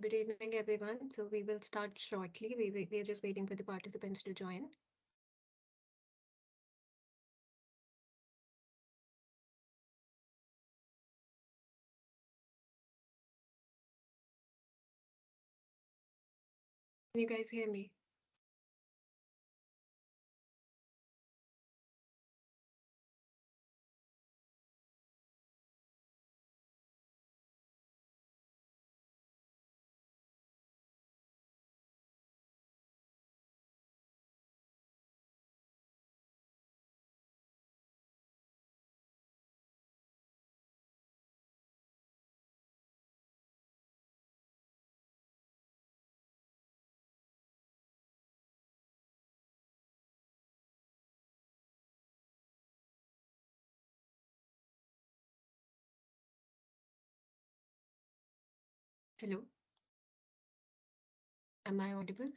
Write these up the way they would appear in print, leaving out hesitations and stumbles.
Good evening, everyone. So we will start shortly. We are just waiting for the participants to join. Can you guys hear me? Hello, am I audible?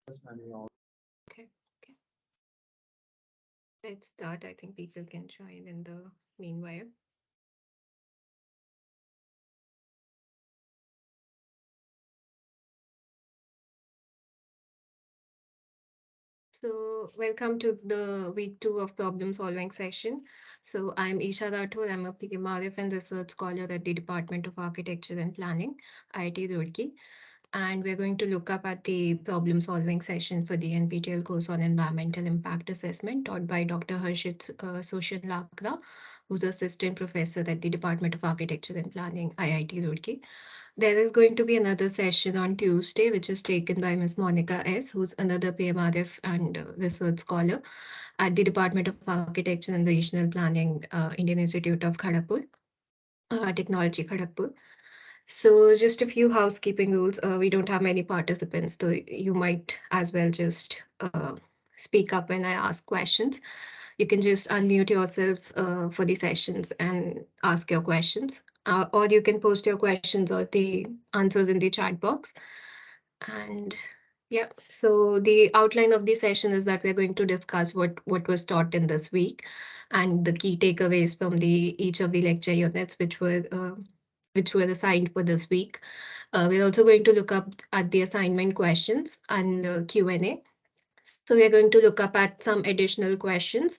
Okay, okay. Let's start. I think people can join in the meanwhile. So welcome to the week 2 of problem solving session. So I'm Isha Rathore. I'm a PMRF and research scholar at the Department of Architecture and Planning, IIT Roorkee. And we're going to look up at the problem solving session for the NPTEL course on environmental impact assessment taught by Dr. Harshit Soshan Lakra, who's assistant professor at the Department of Architecture and Planning, IIT Roorkee. There is going to be another session on Tuesday, which is taken by Ms. Monica S., who's another PMRF and research scholar at the Department of Architecture and Regional Planning, Indian Institute of Kharagpur, Technology, Kharagpur. So just a few housekeeping rules. We don't have many participants, so you might as well just speak up when I ask questions. You can just unmute yourself for the sessions and ask your questions. Or you can post your questions or the answers in the chat box. And yeah, so the outline of the session is that we're going to discuss what was taught in this week and the key takeaways from the each of the lecture units which were assigned for this week. We're also going to look up at the assignment questions and Q&A. So we're going to look up at some additional questions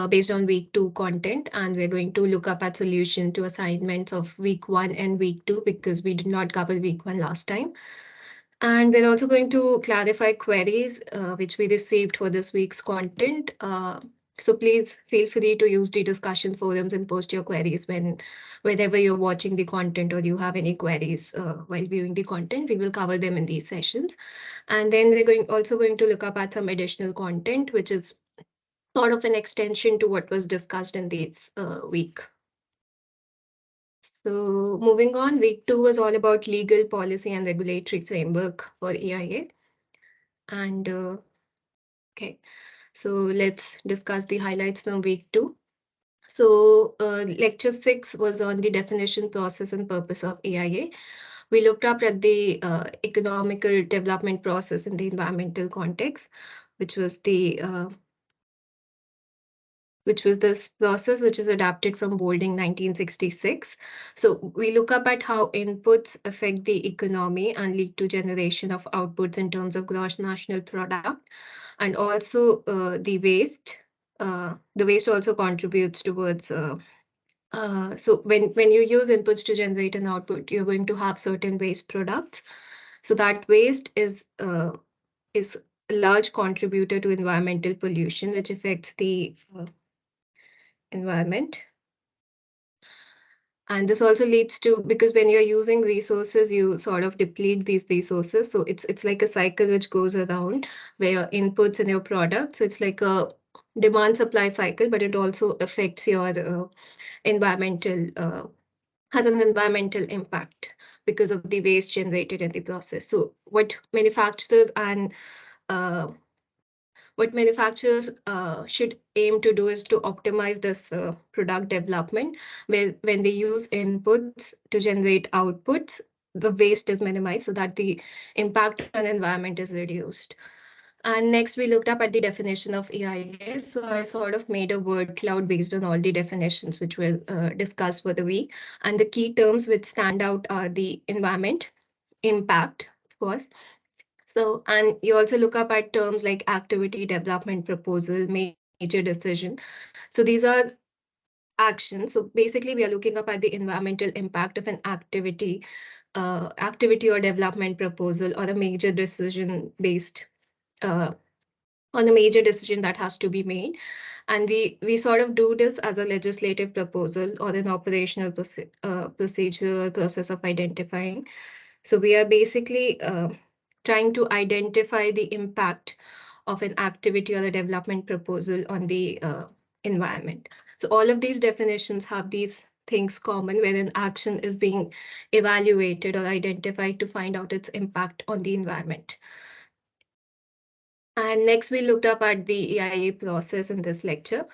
based on week 2 content, and we're going to look up at solution to assignments of week 1 and week 2 because we did not cover week 1 last time. And we're also going to clarify queries which we received for this week's content. So please feel free to use the discussion forums and post your queries whenever you're watching the content or you have any queries while viewing the content. We will cover them in these sessions. And then we're also going to look up at some additional content, which is sort of an extension to what was discussed in this week. So moving on, week 2 was all about legal policy and regulatory framework for AIA. And okay, so let's discuss the highlights from week 2. So lecture 6 was on the definition, process, and purpose of AIA. We looked up at the economical development process in the environmental context, which was this process which is adapted from Bolding 1966. So we look up at how inputs affect the economy and lead to generation of outputs in terms of gross national product, and also the waste. The waste also contributes towards. So when you use inputs to generate an output, you're going to have certain waste products. So that waste is a large contributor to environmental pollution, which affects the environment. And this also leads to, because when you're using resources, you sort of deplete these resources. So it's like a cycle which goes around where your inputs and your products. So it's like a demand supply cycle, but it also affects your environmental, has an environmental impact because of the waste generated in the process. So uh, what manufacturers should aim to do is to optimize this product development, where when they use inputs to generate outputs, the waste is minimized so that the impact on environment is reduced. And next, we looked up at the definition of EIA. So I sort of made a word cloud based on all the definitions which were discussed for the week. And the key terms which stand out are the environment, impact, of course. So, and you also look up at terms like activity, development proposal, major decision. So these are actions. So basically, we are looking up at the environmental impact of an activity or development proposal or a major decision based uh, on a major decision that has to be made. And we sort of do this as a legislative proposal or an operational procedural process of identifying. So we are basically trying to identify the impact of an activity or a development proposal on the environment. So all of these definitions have these things common where an action is being evaluated or identified to find out its impact on the environment. And next, we looked up at the EIA process in this lecture,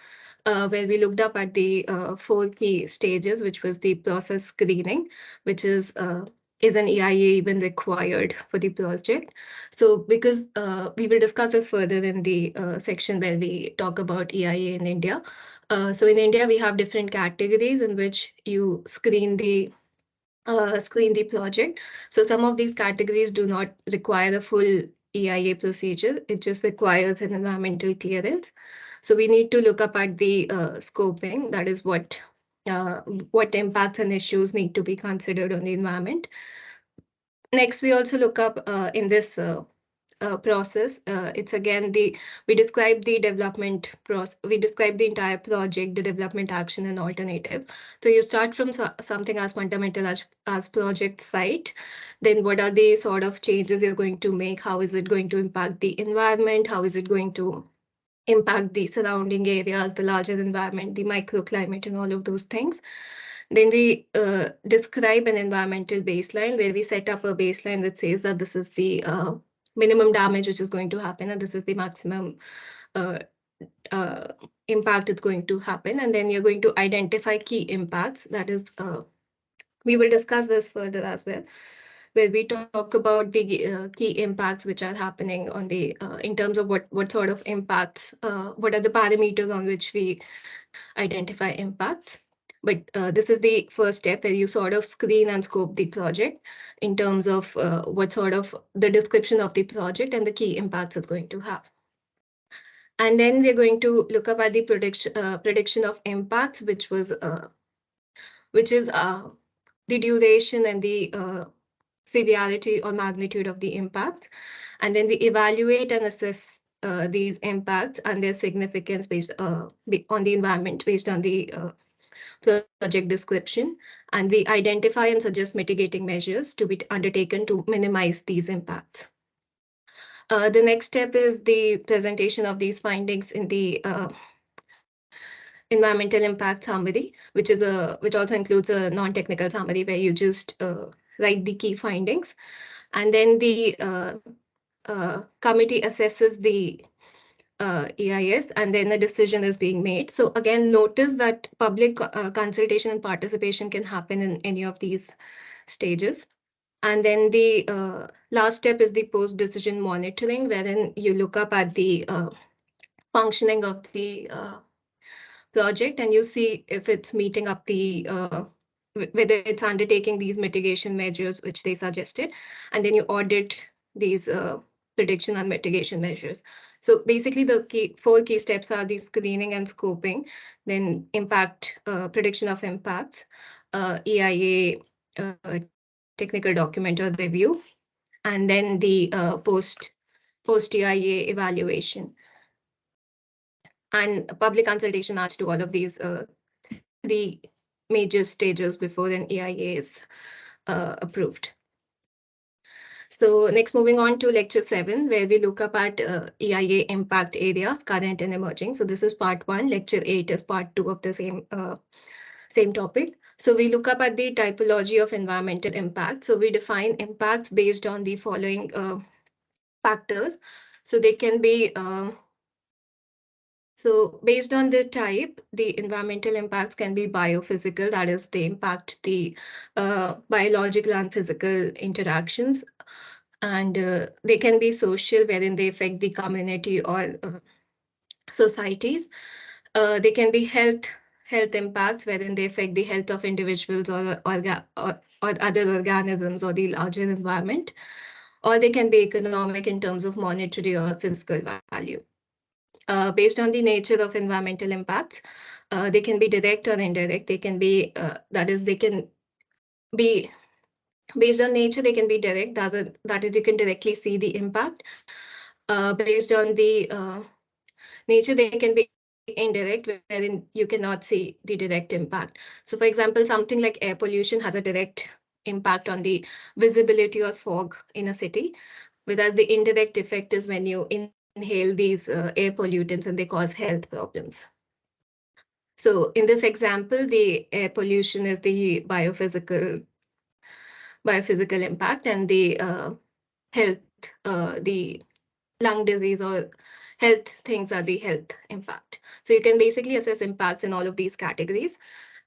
where we looked up at the four key stages, which was the process screening, which is an EIA even required for the project? So because we will discuss this further in the section where we talk about EIA in India. So in India, we have different categories in which you screen the project. So some of these categories do not require a full EIA procedure. It just requires an environmental clearance. So we need to look up at the scoping. That is what impacts and issues need to be considered on the environment. Next, we also look up in this process. It's again we describe the development process. We describe the entire project, the development action, and alternatives. So you start from something as fundamental as project site. Then what are the sort of changes you're going to make? How is it going to impact the environment? How is it going to impact the surrounding areas, the larger environment, the microclimate, and all of those things? Then we describe an environmental baseline where we set up a baseline that says that this is the minimum damage which is going to happen, and this is the maximum uh, uh, impact it's going to happen. And then you're going to identify key impacts. That is, we will discuss this further as well, where we talk about the key impacts which are happening on the in terms of what sort of impacts, what are the parameters on which we identify impacts. But this is the first step where you sort of screen and scope the project in terms of what sort of the description of the project and the key impacts it's going to have. And then we're going to look up at the prediction of impacts, which is the duration and the severity or magnitude of the impacts. And then we evaluate and assess these impacts and their significance based on the environment, based on the project description. And we identify and suggest mitigating measures to be undertaken to minimize these impacts. The next step is the presentation of these findings in the environmental impact summary, which also includes a non-technical summary where you just write the key findings. And then the committee assesses the EIS, and then a decision is being made. So again, notice that public consultation and participation can happen in any of these stages. And then the last step is the post-decision monitoring, wherein you look up at the functioning of the project and you see if it's meeting up the whether it's undertaking these mitigation measures which they suggested, and then you audit these prediction and mitigation measures. So basically the four key steps are the screening and scoping, then impact prediction of impacts, EIA technical document or review, and then the post EIA evaluation. And public consultation adds to all of these three major stages before an EIA is approved. So next, moving on to lecture 7, where we look up at EIA impact areas, current and emerging. So this is part 1. Lecture 8 is part 2 of the same topic. So we look up at the typology of environmental impact. So we define impacts based on the following factors. So they can be so based on the type, the environmental impacts can be biophysical, that is, they impact the biological and physical interactions. And they can be social, wherein they affect the community or societies. They can be health impacts, wherein they affect the health of individuals or other organisms or the larger environment. Or they can be economic in terms of monetary or physical value. Based on the nature of environmental impacts, they can be direct or indirect. They can be that is, they can be based on nature. They can be direct. That is, you can directly see the impact. Based on the nature, they can be indirect, wherein you cannot see the direct impact. So, for example, something like air pollution has a direct impact on the visibility or fog in a city, whereas the indirect effect is when you inhale these air pollutants and they cause health problems. So, in this example, the air pollution is the biophysical impact, and the health, the lung disease or health things are the health impact. So you can basically assess impacts in all of these categories.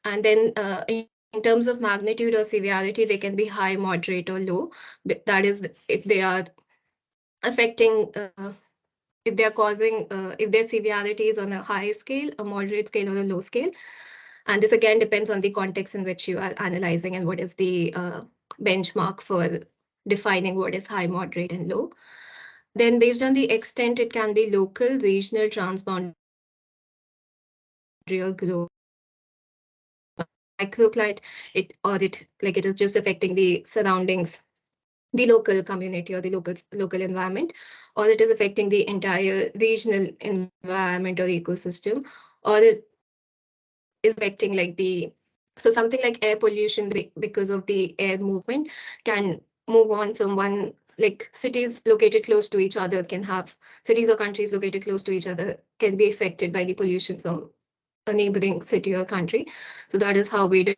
And then in terms of magnitude or severity, they can be high, moderate, or low. That is, if they are affecting, if they are causing, if their severity is on a high scale, a moderate scale, or a low scale. And this again depends on the context in which you are analyzing and what is the benchmark for defining what is high, moderate, and low. Then, based on the extent, it can be local, regional, transboundary, or global. Microclimate, it is just affecting the surroundings, the local community or the local environment, or it is affecting the entire regional environment or ecosystem, or it is affecting like the so something like air pollution because of the air movement can move on from one, like cities located close to each other can have cities or countries located close to each other can be affected by the pollution from a neighboring city or country. So that is how we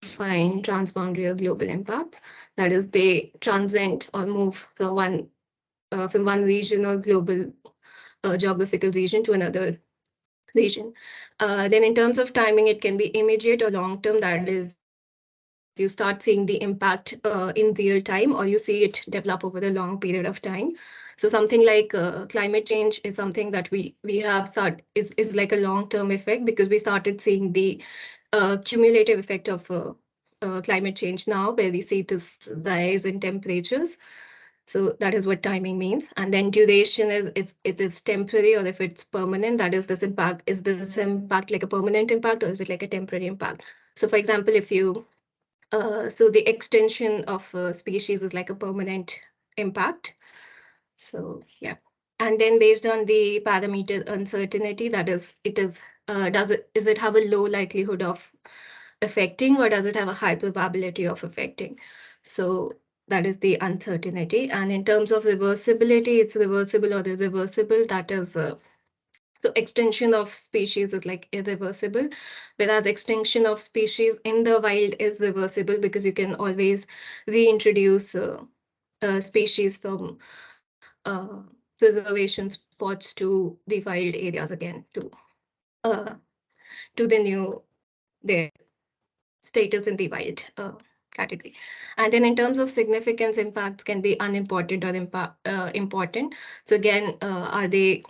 define transboundary or global impacts. That is, they transcend or move from one region or global geographical region to another region. Then, in terms of timing, it can be immediate or long term. That is, you start seeing the impact in real time, or you see it develop over a long period of time. So, something like climate change is something that we have is like a long term effect, because we started seeing the cumulative effect of climate change now, where we see this rise in temperatures. So that is what timing means. And then duration is if it is temporary or if it's permanent. That is, this impact, is this impact like a permanent impact, or is it like a temporary impact? So for example, if you so the extension of a species is like a permanent impact. So yeah. And then based on the parameter uncertainty, that is, does it have a low likelihood of affecting, or does it have a high probability of affecting? So that is the uncertainty. And in terms of reversibility, it's reversible or irreversible. That is, so extinction of species is like irreversible, whereas extinction of species in the wild is reversible, because you can always reintroduce species from preservation spots to the wild areas again, uh, to the new their status in the wild category. And then in terms of significance, impacts can be unimportant or important. So again, are they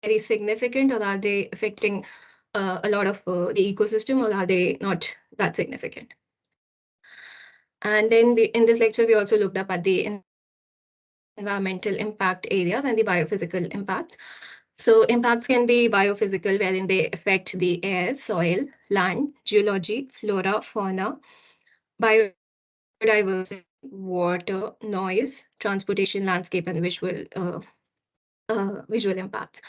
very significant, or are they affecting a lot of the ecosystem, or are they not that significant? And then in this lecture, we also looked up at the environmental impact areas and the biophysical impacts. So impacts can be biophysical, wherein they affect the air, soil, land, geology, flora, fauna, biodiversity, water, noise, transportation, landscape, and visual impacts.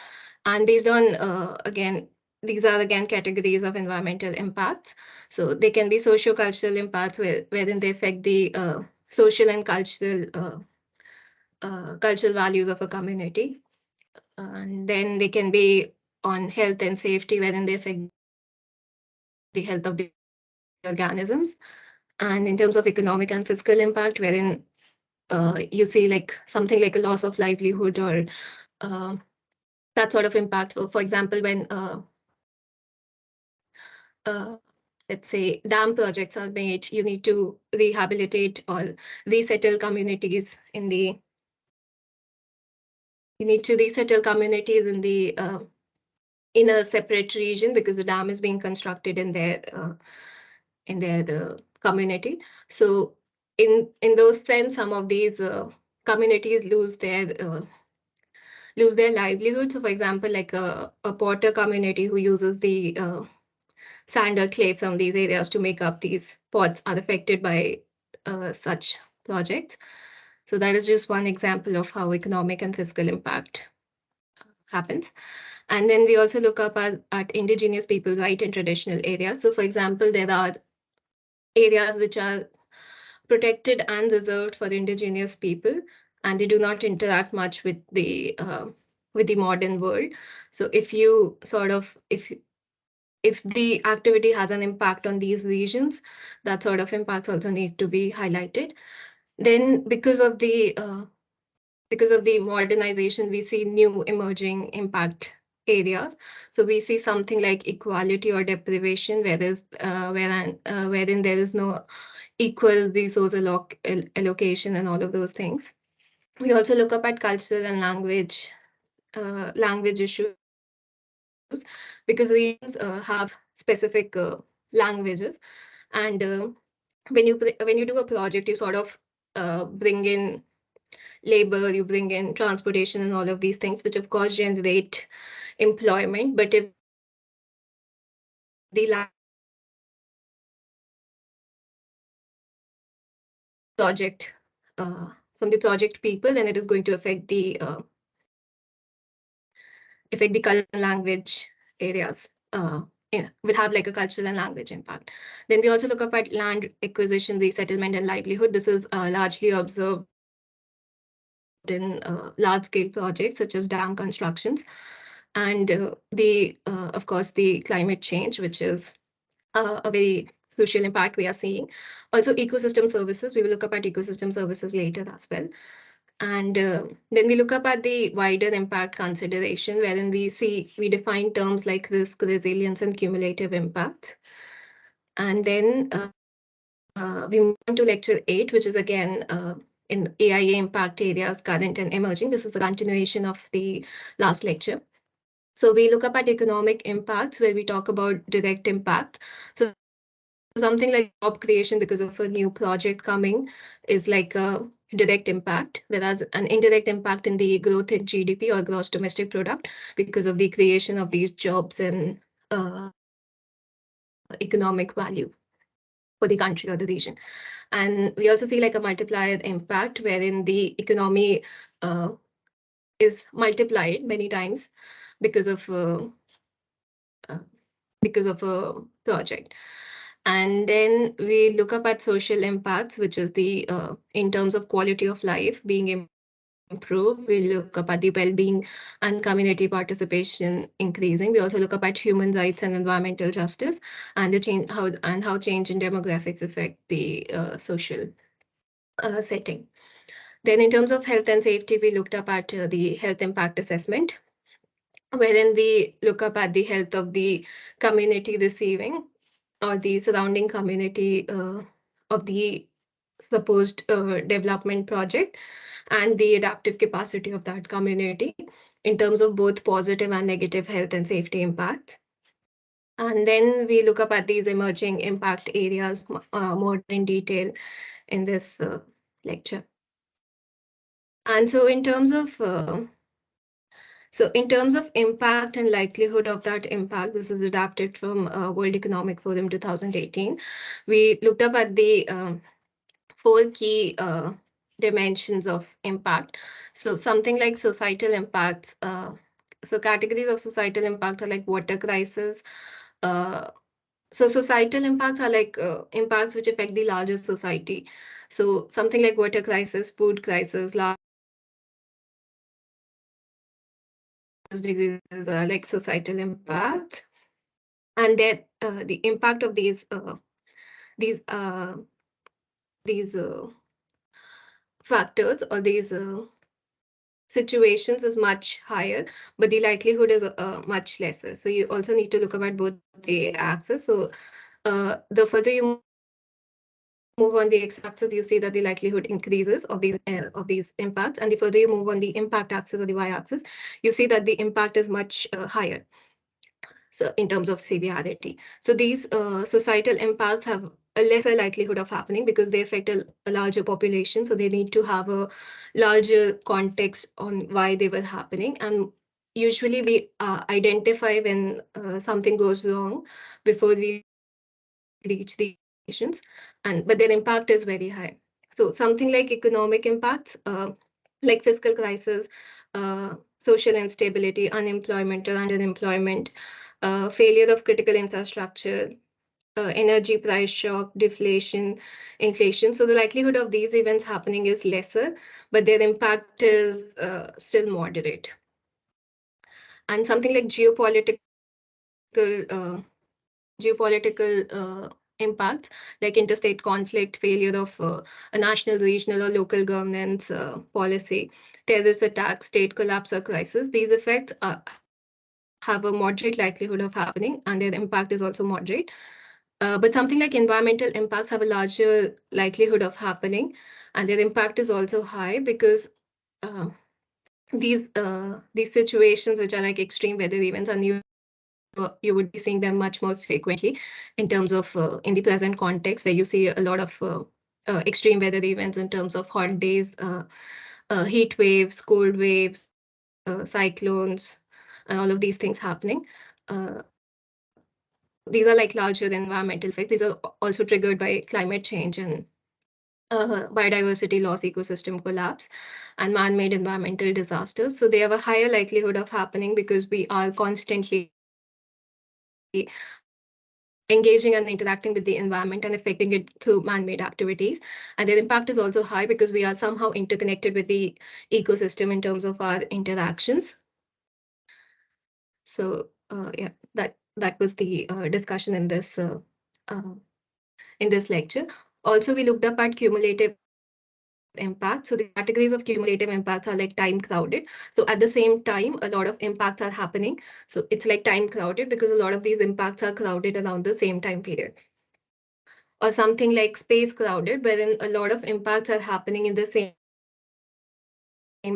And based on, again, these are again categories of environmental impacts. So they can be socio-cultural impacts, wherein they affect the social and cultural values of a community. And then they can be on health and safety, wherein they affect the health of the organisms. And in terms of economic and fiscal impact, wherein you see like something like a loss of livelihood, or uh, that sort of impact. For example, when let's say dam projects are made, you need to rehabilitate or resettle communities in the you need to resettle communities in a separate region because the dam is being constructed in their the community. So in those sense, some of these communities lose their livelihood. So for example, like a potter community who uses the sand or clay from these areas to make up these pots are affected by such projects. So that is just one example of how economic and fiscal impact happens. And then we also look up at indigenous people right in traditional areas. So for example, there are areas which are protected and reserved for indigenous people, and they do not interact much with the modern world. So if you sort of if the activity has an impact on these regions, that sort of impacts also need to be highlighted. Then because of the modernization, we see new emerging impact areas. So we see something like equality or deprivation, wherein there is no equal resource allocation and all of those things. We also look up at cultural and language issues because regions have specific languages, and when you do a project, you sort of bring in labor, you bring in transportation and all of these things, which of course generate employment. But if the language project from the project people, then it is going to affect the cultural and language areas. Will have like a cultural and language impact. Then we also look up at land acquisition, resettlement, and livelihood. This is largely observed in large-scale projects such as dam constructions, and of course, the climate change, which is a very crucial impact we are seeing. Also, ecosystem services. We will look up at ecosystem services later as well. And then we look up at the wider impact consideration, wherein we define terms like risk, resilience, and cumulative impacts. And then we move on to lecture 8, which is again in AIA impact areas, current and emerging. This is a continuation of the last lecture. So we look up at economic impacts where we talk about direct impact. So something like job creation because of a new project coming is like a direct impact, whereas an indirect impact in the growth in GDP or gross domestic product because of the creation of these jobs and economic value for the country or the region. And we also see like a multiplier impact wherein the economy is multiplied many times because of uh, a project. And then we look up at social impacts, which is the in terms of quality of life being improved. We look up at the well-being and community participation increasing. We also look up at human rights and environmental justice and the change how change in demographics affect the social setting. Then in terms of health and safety, we looked up at the health impact assessment, wherein we look up at the health of the community receiving or the surrounding community of the supposed development project and the adaptive capacity of that community in terms of both positive and negative health and safety impacts. And then we look up at these emerging impact areas more in detail in this lecture. And so in terms of impact and likelihood of that impact, this is adapted from World Economic Forum 2018. We looked up at the 4 key dimensions of impact. So something like societal impacts. So categories of societal impact are like water crisis. So societal impacts are like impacts which affect the larger society. So something like water crisis, food crisis, large diseases are like societal impacts. And then the impact of these these factors or these situations is much higher, but the likelihood is much lesser. So you also need to look about both the axes. So the further you move on the x-axis, you see that the likelihood increases of these impacts, and the further you move on the impact axis or the y-axis, you see that the impact is much higher. So in terms of severity. So these societal impacts have a lesser likelihood of happening because they affect a larger population. So they need to have a larger context on why they were happening. And usually we identify when something goes wrong before we reach these situations. But their impact is very high. So something like economic impacts, like fiscal crisis, social instability, unemployment or underemployment, failure of critical infrastructure, energy price shock, deflation, inflation. So the likelihood of these events happening is lesser, but their impact is still moderate. And something like geopolitical impacts, like interstate conflict, failure of a national, regional, or local governance policy, terrorist attacks, state collapse, or crisis. These effects have a moderate likelihood of happening, and their impact is also moderate. But something like environmental impacts have a larger likelihood of happening, and their impact is also high because uh, these situations, which are like extreme weather events, and you would be seeing them much more frequently in terms of in the present context, where you see a lot of extreme weather events in terms of hot days, heat waves, cold waves, cyclones, and all of these things happening. Uh, these are like larger environmental effects. These are also triggered by climate change and biodiversity loss, ecosystem collapse, and man-made environmental disasters. So they have a higher likelihood of happening because we are constantly engaging and interacting with the environment and affecting it through man-made activities. And their impact is also high because we are somehow interconnected with the ecosystem in terms of our interactions. So yeah, that was the discussion uh, in this lecture. Also, we looked up at cumulative impact. So the categories of cumulative impacts are like time crowded. So at the same time, a lot of impacts are happening. So it's like time crowded because a lot of these impacts are crowded around the same time period. Or something like space crowded, wherein a lot of impacts are happening in the same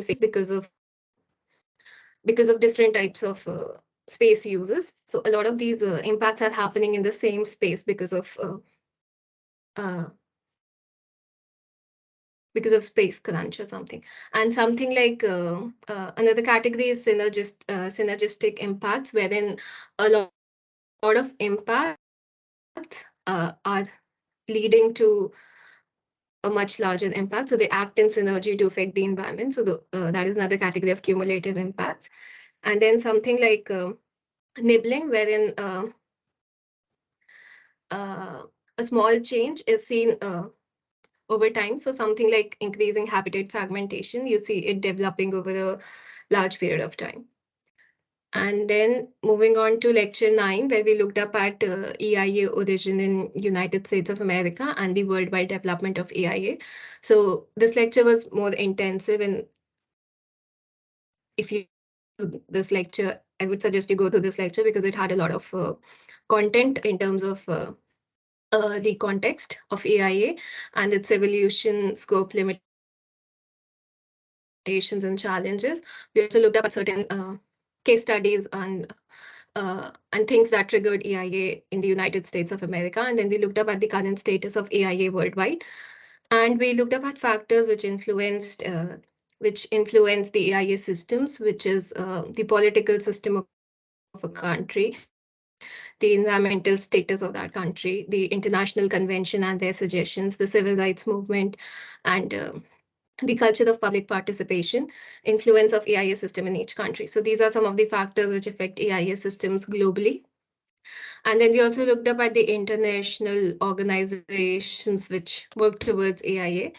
space because of different types of space uses. So a lot of these impacts are happening in the same space uh, because of space crunch or something. And something like another category is synergistic impacts, wherein a lot of impacts are leading to a much larger impact. So they act in synergy to affect the environment. So that is another category of cumulative impacts. And then something like nibbling, wherein a small change is seen over time. So something like increasing habitat fragmentation, you see it developing over a large period of time. And then moving on to lecture 9, where we looked up at EIA origin in United States of America and the worldwide development of EIA. So this lecture was more intensive, and if you this lecture, I would suggest you go to this lecture because it had a lot of content in terms of the context of AIA and its evolution, scope, limitations, and challenges. We also looked up at certain case studies and things that triggered AIA in the United States of America. And then we looked up at the current status of AIA worldwide. And we looked up at factors which influence the AIA systems, which is the political system of a country, the environmental status of that country, the international convention and their suggestions, the civil rights movement, and the culture of public participation, influence of AIA system in each country. So these are some of the factors which affect AIA systems globally. And then we also looked up at the international organizations which work towards AIA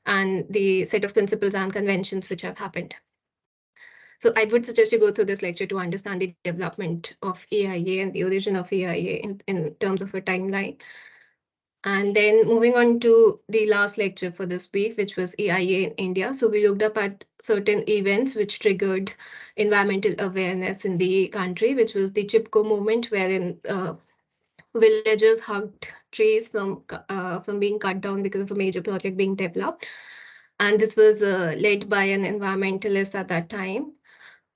and the set of principles and conventions which have happened. So I would suggest you go through this lecture to understand the development of AIA and the origin of AIA in terms of a timeline. And then moving on to the last lecture for this week, which was AIA in India. So we looked up at certain events which triggered environmental awareness in the country, which was the Chipko movement, wherein villagers hugged trees from being cut down because of a major project being developed. And this was led by an environmentalist at that time.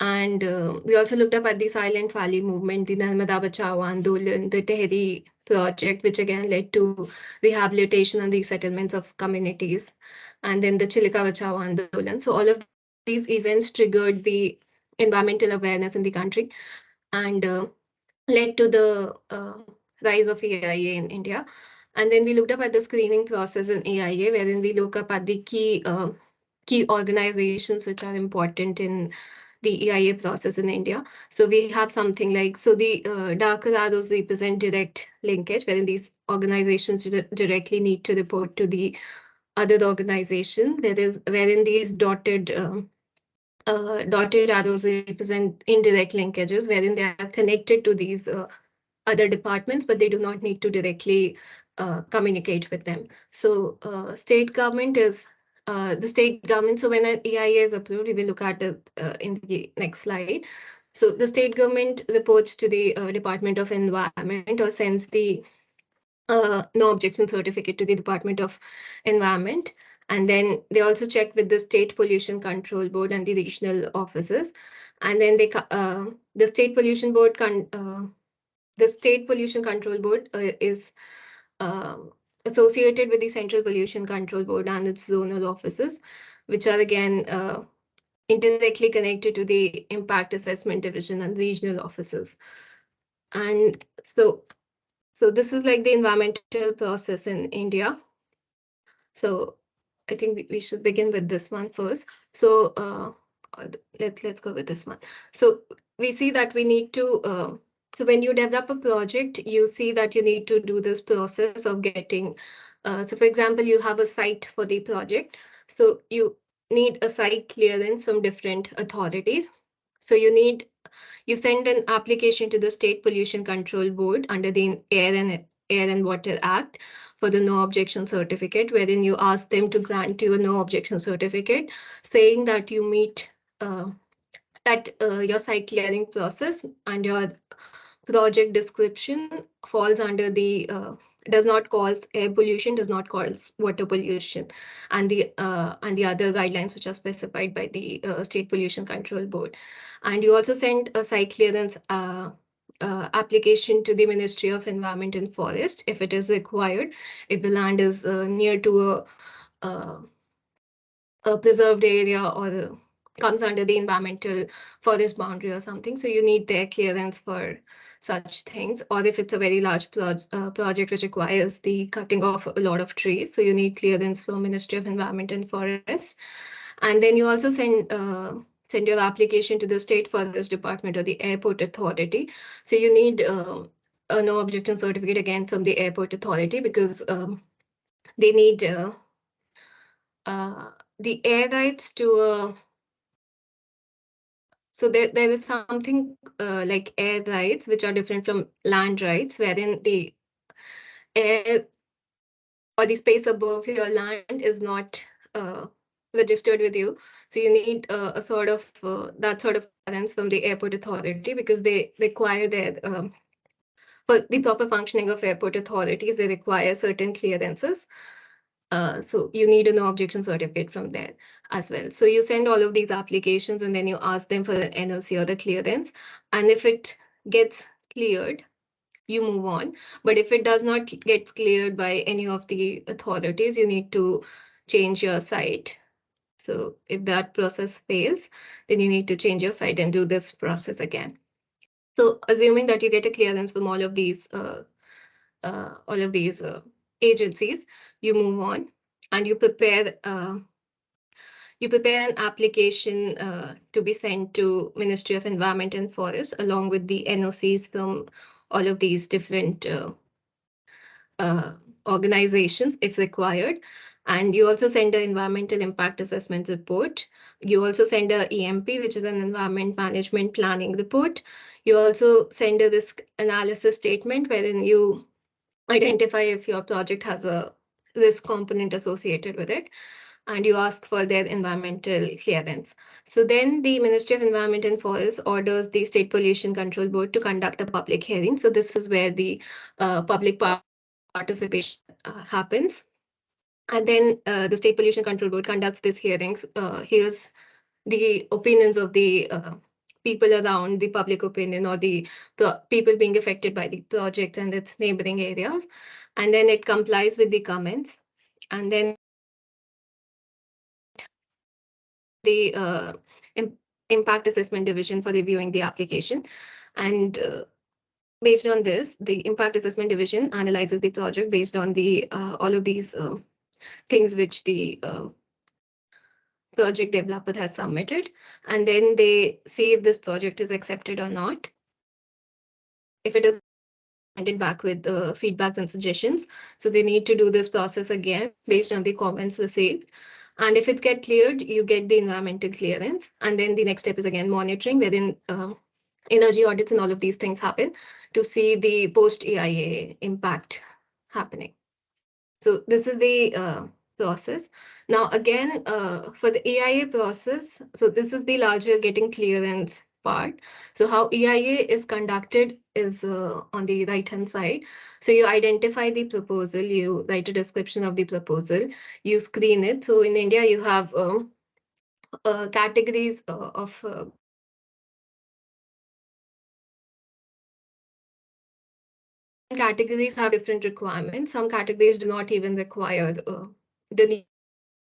And we also looked up at the Silent Valley movement, the Narmada Bachao Andolan, the Tehri project, which again led to rehabilitation and resettlements of communities, and then the Chilika Bachao Andolan. So all of these events triggered the environmental awareness in the country and led to the rise of AIA in India. And then we looked up at the screening process in AIA, wherein we look up at the key organizations which are important in the EIA process in India. So we have something like, so the darker arrows represent direct linkage, wherein these organizations directly need to report to the other organization, wherein these dotted arrows represent indirect linkages, wherein they are connected to these other departments, but they do not need to directly communicate with them. So state government is the state government. So when an EIA is approved, we will look at it in the next slide. So the state government reports to the Department of Environment or sends the no objection certificate to the Department of Environment. And then they also check with the State Pollution Control Board and the regional offices. And then the State Pollution Board the State Pollution Control Board is associated with the Central Pollution Control Board and its zonal offices, which are again indirectly connected to the Impact Assessment Division and regional offices. And so this is like the environmental process in India. So I think we should begin with this one first. So let's go with this one. So we see that we need to so when you develop a project, you see that you need to do this process of getting so for example, you have a site for the project. So you need a site clearance from different authorities. So you send an application to the State Pollution Control Board under the Air and Water Act for the no objection certificate, wherein you ask them to grant you a no objection certificate, saying that you meet that your site clearing process and your project description falls under the does not cause air pollution, does not cause water pollution, and the other guidelines which are specified by the State Pollution Control Board. And you also send a site clearance application to the Ministry of Environment and Forest if it is required, if the land is near to uh, a preserved area or comes under the environmental forest boundary or something. So you need their clearance for such things. Or if it's a very large project which requires the cutting of a lot of trees, so you need clearance from Ministry of Environment and Forest. And then you also send your application to the State Forest Department or the Airport Authority. So you need a no objection certificate again from the Airport Authority because they need the air rights to so there is something like air rights which are different from land rights, wherein the air or the space above your land is not registered with you. So you need a sort of that sort of clearance from the airport authority because they require their for the proper functioning of airport authorities, they require certain clearances. So you need a no objection certificate from there as well. So you send all of these applications and then you ask them for the NOC or the clearance. And if it gets cleared, you move on. But if it does not get cleared by any of the authorities, you need to change your site. So if that process fails, then you need to change your site and do this process again. So assuming that you get a clearance from all of these agencies, you move on and you prepare an application to be sent to Ministry of Environment and Forest along with the NOCs from all of these different uh, organizations if required. And you also send an environmental impact assessment report. You also send a EMP, which is an environment management planning report. You also send a risk analysis statement wherein you identify if your project has a risk component associated with it. and you ask for their environmental clearance. So then the Ministry of Environment and Forests orders the State Pollution Control Board to conduct a public hearing. So this is where the public participation happens. And then the State Pollution Control Board conducts these hearings, hears the opinions of the people around, the public opinion, or the people being affected by the project and its neighboring areas. And then it complies with the comments. And then the impact assessment division for reviewing the application. And based on this, the impact assessment division analyzes the project based on the all of these things which the project developer has submitted, and then they see if this project is accepted or not. If it is, send back with feedbacks and suggestions. So they need to do this process again based on the comments received. And if it gets cleared, you get the environmental clearance. And then the next step is again monitoring, wherein energy audits and all of these things happen to see the post EIA impact happening. So this is the process. Now again, for the EIA process, so this is the larger getting clearance part. So how EIA is conducted is on the right-hand side. So you identify the proposal, you write a description of the proposal, you screen it. So in India, you have categories of categories have different requirements. Some categories do not even require the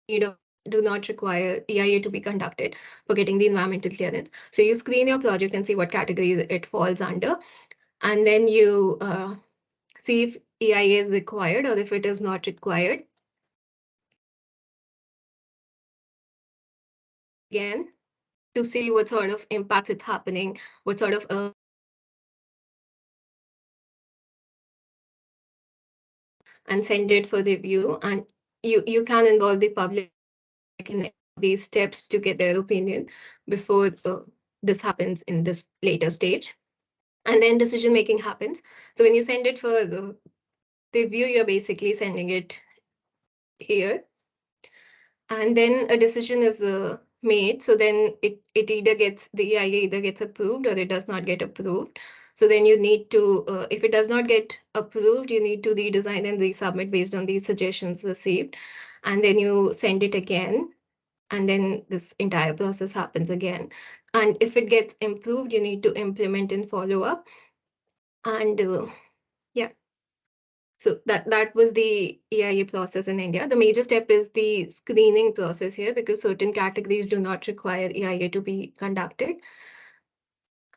need of do not require EIA to be conducted for getting the environmental clearance. So you screen your project and see what category it falls under, and then you see if EIA is required or if it is not required. Again, to see what sort of impacts it's happening, what sort of and send it for review. And you can involve the public in these steps to get their opinion before this happens in this later stage. And then decision making happens. So when you send it for the review, you're basically sending it here. And then a decision is made. So then it either gets, the EIA either gets approved or it does not get approved. So then you need to, if it does not get approved, you need to redesign and resubmit based on these suggestions received. And then you send it again. And then this entire process happens again. And if it gets improved, you need to implement and follow up. And yeah. So that was the EIA process in India. The major step is the screening process here because certain categories do not require EIA to be conducted.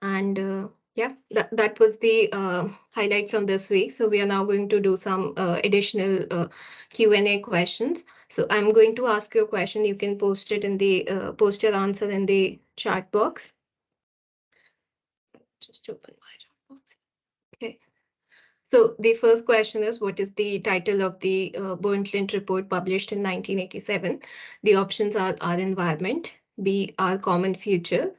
And yeah, that was the highlight from this week. So we are now going to do some additional Q&A questions. So I'm going to ask you a question. You can post it in the post your answer in the chat box. Just open my chat box. Okay. So the first question is, what is the title of the Berntlint report published in 1987? The options are Our Environment, B, Our Common Future,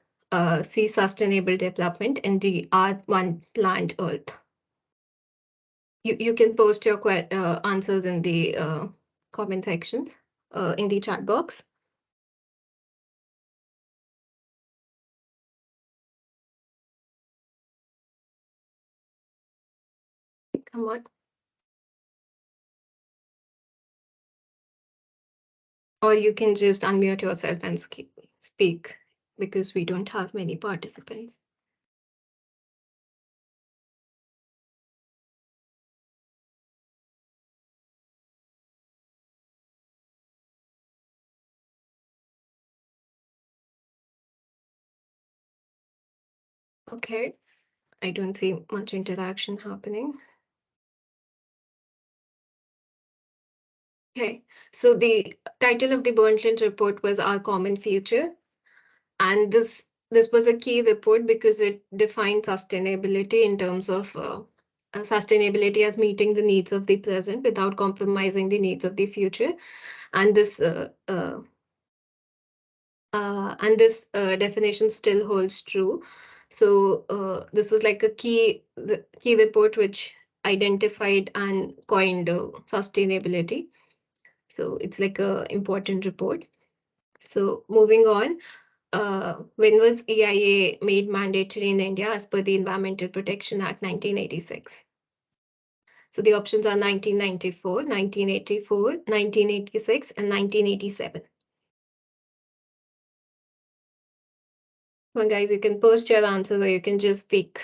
C, Sustainable Development, and D, Our One Plant Earth. You can post your answers in the comment sections in the chat box. Come on. Or you can just unmute yourself and speak because we don't have many participants. Okay, I don't see much interaction happening. Okay, so the title of the Berntlint report was Our Common Future. And this was a key report because it defined sustainability in terms of sustainability as meeting the needs of the present without compromising the needs of the future. And this definition still holds true. So this was like a key report which identified and coined sustainability. So it's like a important report. So moving on, when was EIA made mandatory in India as per the Environmental Protection Act 1986? So the options are 1994, 1984, 1986, and 1987. Well, guys, you can post your answers or you can just pick.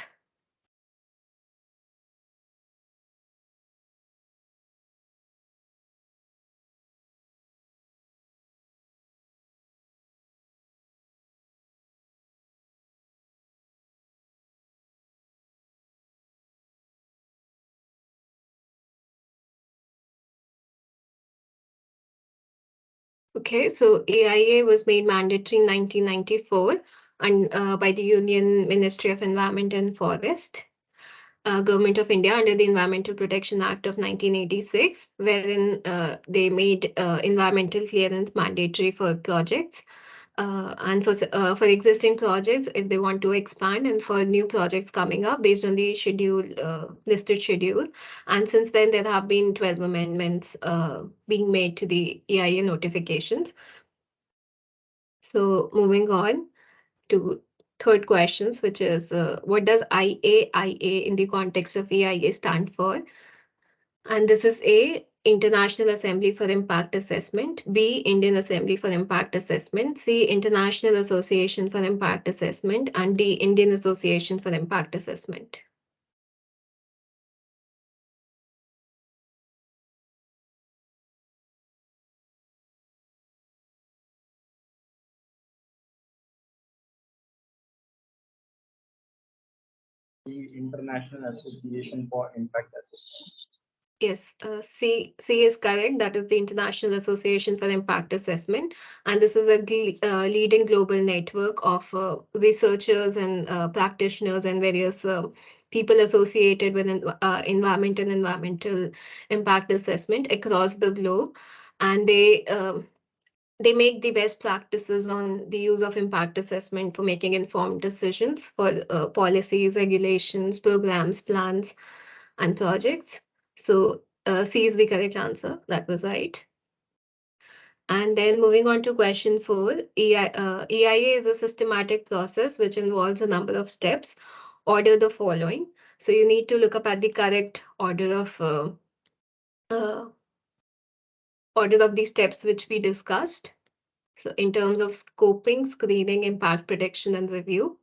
Okay, so AIA was made mandatory in 1994 and by the Union Ministry of Environment and Forest, Government of India under the Environmental Protection Act of 1986, wherein they made environmental clearance mandatory for projects. And for existing projects, if they want to expand, and for new projects coming up based on the schedule listed schedule. And since then, there have been 12 amendments being made to the EIA notifications. So moving on to third questions, which is what does IAIA in the context of EIA stand for? And this is A, International Assembly for Impact Assessment, B, Indian Assembly for Impact Assessment, C, International Association for Impact Assessment, and D, Indian Association for Impact Assessment. The International Association for Impact Assessment. Yes, C is correct. That is the International Association for Impact Assessment. And this is a leading global network of researchers and practitioners and various people associated with environment and environmental impact assessment across the globe. And they make the best practices on the use of impact assessment for making informed decisions for policies, regulations, programs, plans, and projects. So C is the correct answer. That was right. And then moving on to question 4, EIA is a systematic process which involves a number of steps. Order the following. So you need to look up at the correct uh, order of the steps which we discussed. So in terms of scoping, screening, impact prediction, and review.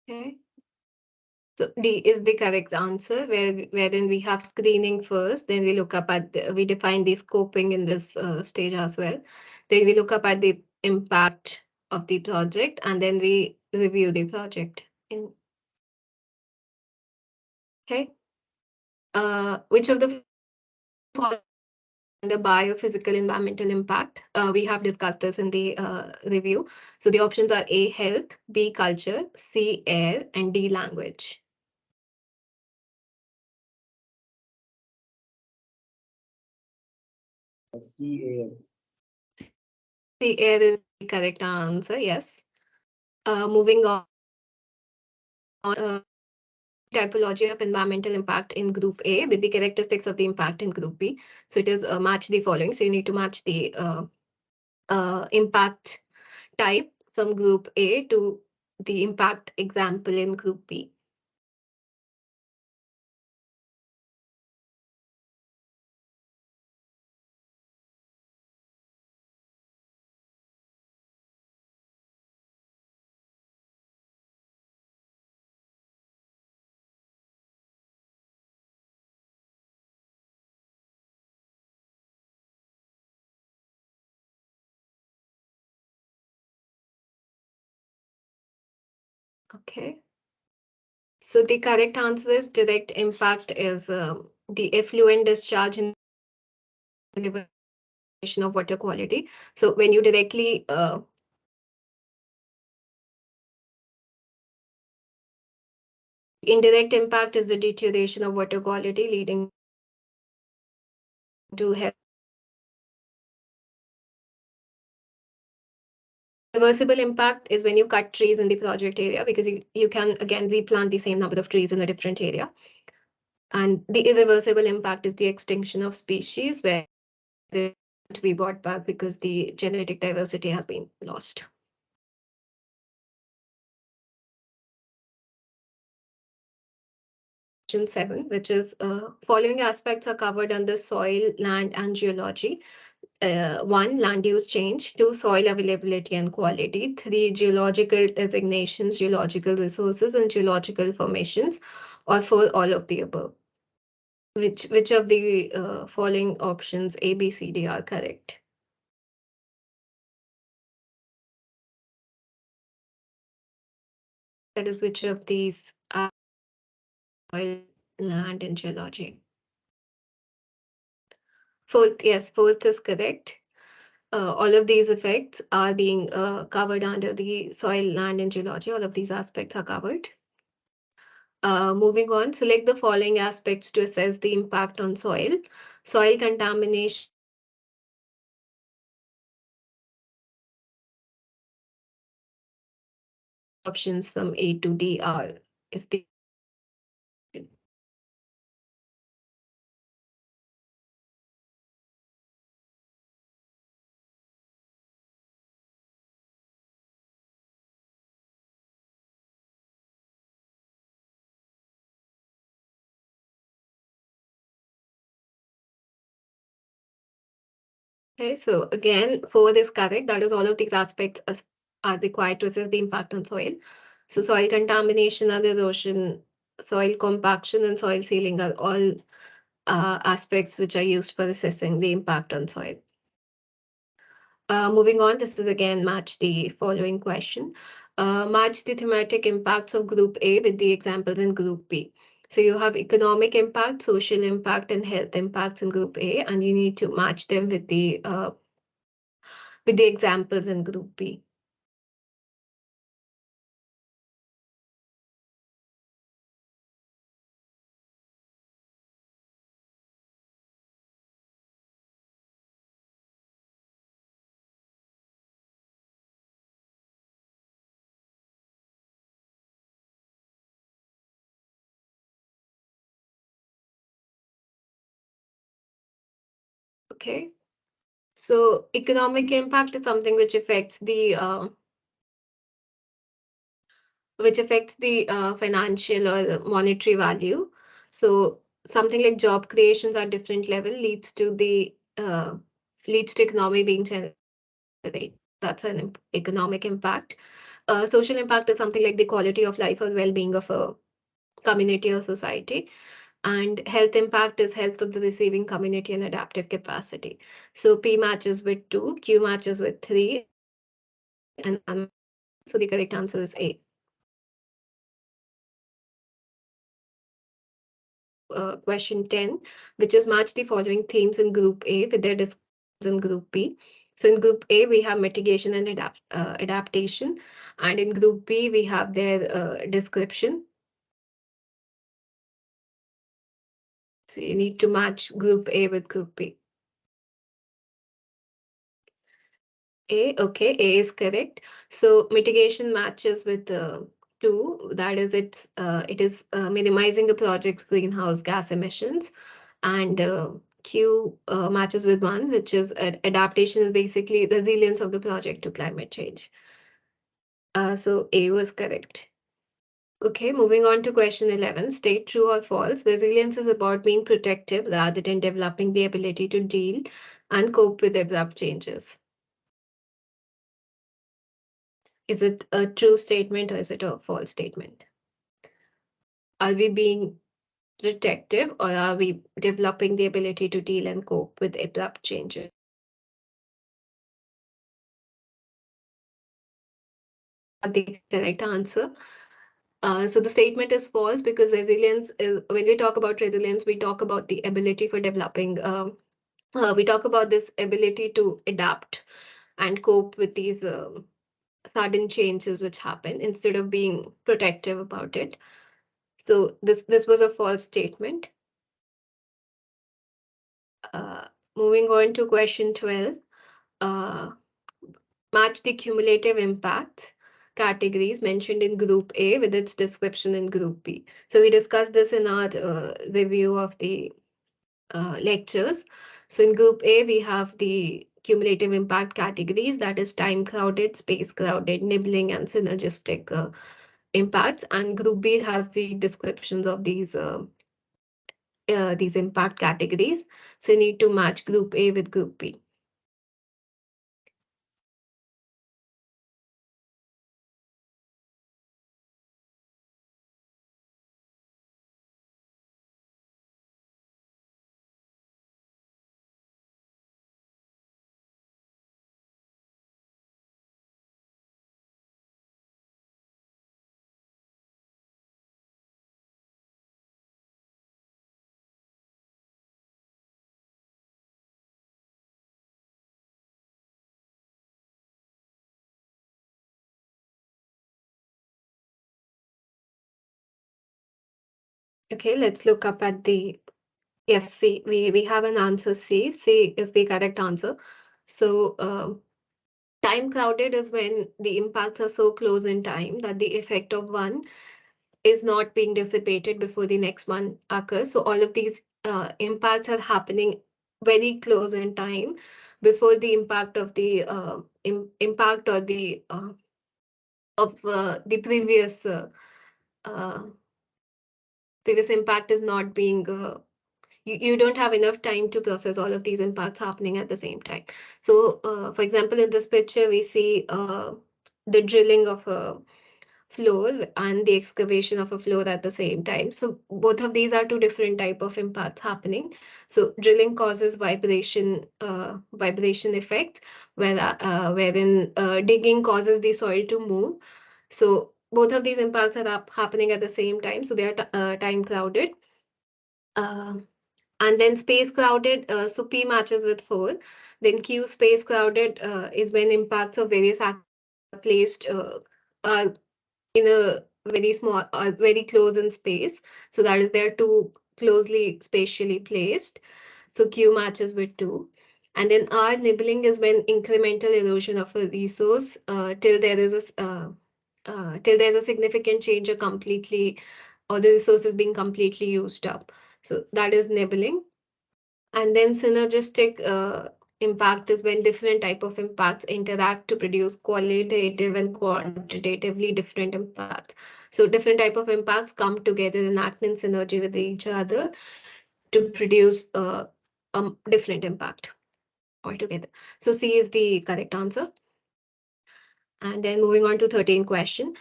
Okay. So D is the correct answer, wherein we have screening first, then we look up at we define the scoping in this stage as well. Then we look up at the impact of the project, and then we review the project. Okay. Which of the the biophysical environmental impact. We have discussed this in the review. So the options are A, health, B, culture, C, air, and D, language. CA. C, air is the correct answer, yes. Moving on, typology of environmental impact in group A with the characteristics of the impact in group B. So it is match the following. So you need to match the impact type from group A to the impact example in group B. Okay. So the correct answer is direct impact is the effluent discharge in the of water quality. So when you directly indirect impact is the deterioration of water quality leading to health Irreversible impact is when you cut trees in the project area because you can again replant the same number of trees in a different area. And the irreversible impact is the extinction of species where it to be brought back because the genetic diversity has been lost. Section 7, which is following aspects are covered under soil, land, and geology. One, land use change. Two, soil availability and quality. Three, geological designations, geological resources, and geological formations. Or four, all of the above. Which of the following options A, B, C, D are correct? That is, which of these are soil, land, and geology? Fourth, yes, fourth is correct. All of these effects are being covered under the soil, land, and geology. All of these aspects are covered. Moving on, select the following aspects to assess the impact on soil. Soil contamination, options from A to D are is the okay. So again, four is correct. That is, all of these aspects are required to assess the impact on soil. So soil contamination and erosion, soil compaction, and soil sealing are all aspects which are used for assessing the impact on soil. Moving on, this is again match the following question. Match the thematic impacts of Group A with the examples in Group B. So you have economic impact, social impact, and health impacts in Group A, and you need to match them with the examples in Group B. Okay. So economic impact is something which affects the financial or monetary value. So something like job creations at different level leads to economy being generated. That's an economic impact. Social impact is something like the quality of life or well-being of a community or society. And health impact is health of the receiving community and adaptive capacity. So P matches with 2, Q matches with 3, and so the correct answer is A. Question 10, which is match the following themes in Group A with their discussions in Group B. So in Group A, we have mitigation and adaptation. And in Group B, we have their description. So you need to match Group A with Group B. Okay, A is correct. So mitigation matches with 2. That is, it is minimizing the project's greenhouse gas emissions. And Q matches with 1, which is adaptation is basically resilience of the project to climate change. So A was correct. Okay, moving on to question 11. State true or false. Resilience is about being protective rather than developing the ability to deal and cope with abrupt changes. Is it a true statement or is it a false statement? Are we being protective or are we developing the ability to deal and cope with abrupt changes? The correct answer. So the statement is false because resilience is, when we talk about resilience, we talk about the ability for developing, we talk about this ability to adapt and cope with these sudden changes which happen instead of being protective about it. So this was a false statement. Uh, Moving on to question 12. Uh, Match the cumulative impact categories mentioned in Group A with its description in Group B. So we discussed this in our review of the lectures. So in Group A, we have the cumulative impact categories, that is time crowded, space crowded, nibbling, and synergistic impacts. And Group B has the descriptions of these impact categories. So you need to match Group A with Group B. Okay, let's look up at the, yes, C. We have an answer C. C is the correct answer. So time crowded is when the impacts are so close in time that the effect of one is not being dissipated before the next one occurs. So all of these impacts are happening very close in time before the impact of the impact or the of the uh, previous impact is not being you don't have enough time to process all of these impacts happening at the same time. So, for example, in this picture, we see the drilling of a floor and the excavation of a floor at the same time. So both of these are two different type of impacts happening. So drilling causes vibration effects, wherein digging causes the soil to move. So both of these impacts are happening at the same time. So they are time crowded. Uh, and then space crowded, so P matches with 4. Then Q space crowded is when impacts of various actors are placed are in a very small very close in space. So that is they're too closely spatially placed. So Q matches with 2. And then R nibbling is when incremental erosion of a resource till there's a significant change or completely or the resource is being completely used up. So that is nibbling. And then synergistic impact is when different type of impacts interact to produce qualitative and quantitatively different impacts. So different type of impacts come together and act in synergy with each other to produce a different impact altogether. So C is the correct answer. And then moving on to 13th question,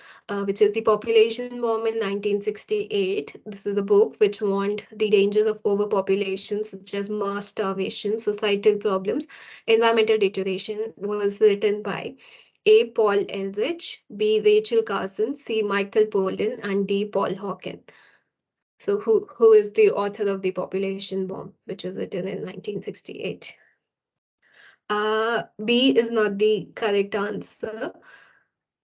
which is the population bomb in 1968. This is a book which warned the dangers of overpopulation, such as mass starvation, societal problems, environmental deterioration, was written by A. Paul Eldridge, B. Rachel Carson, C. Michael Pollan, and D. Paul Hawken. So who is the author of the population bomb, which was written in 1968? B is not the correct answer.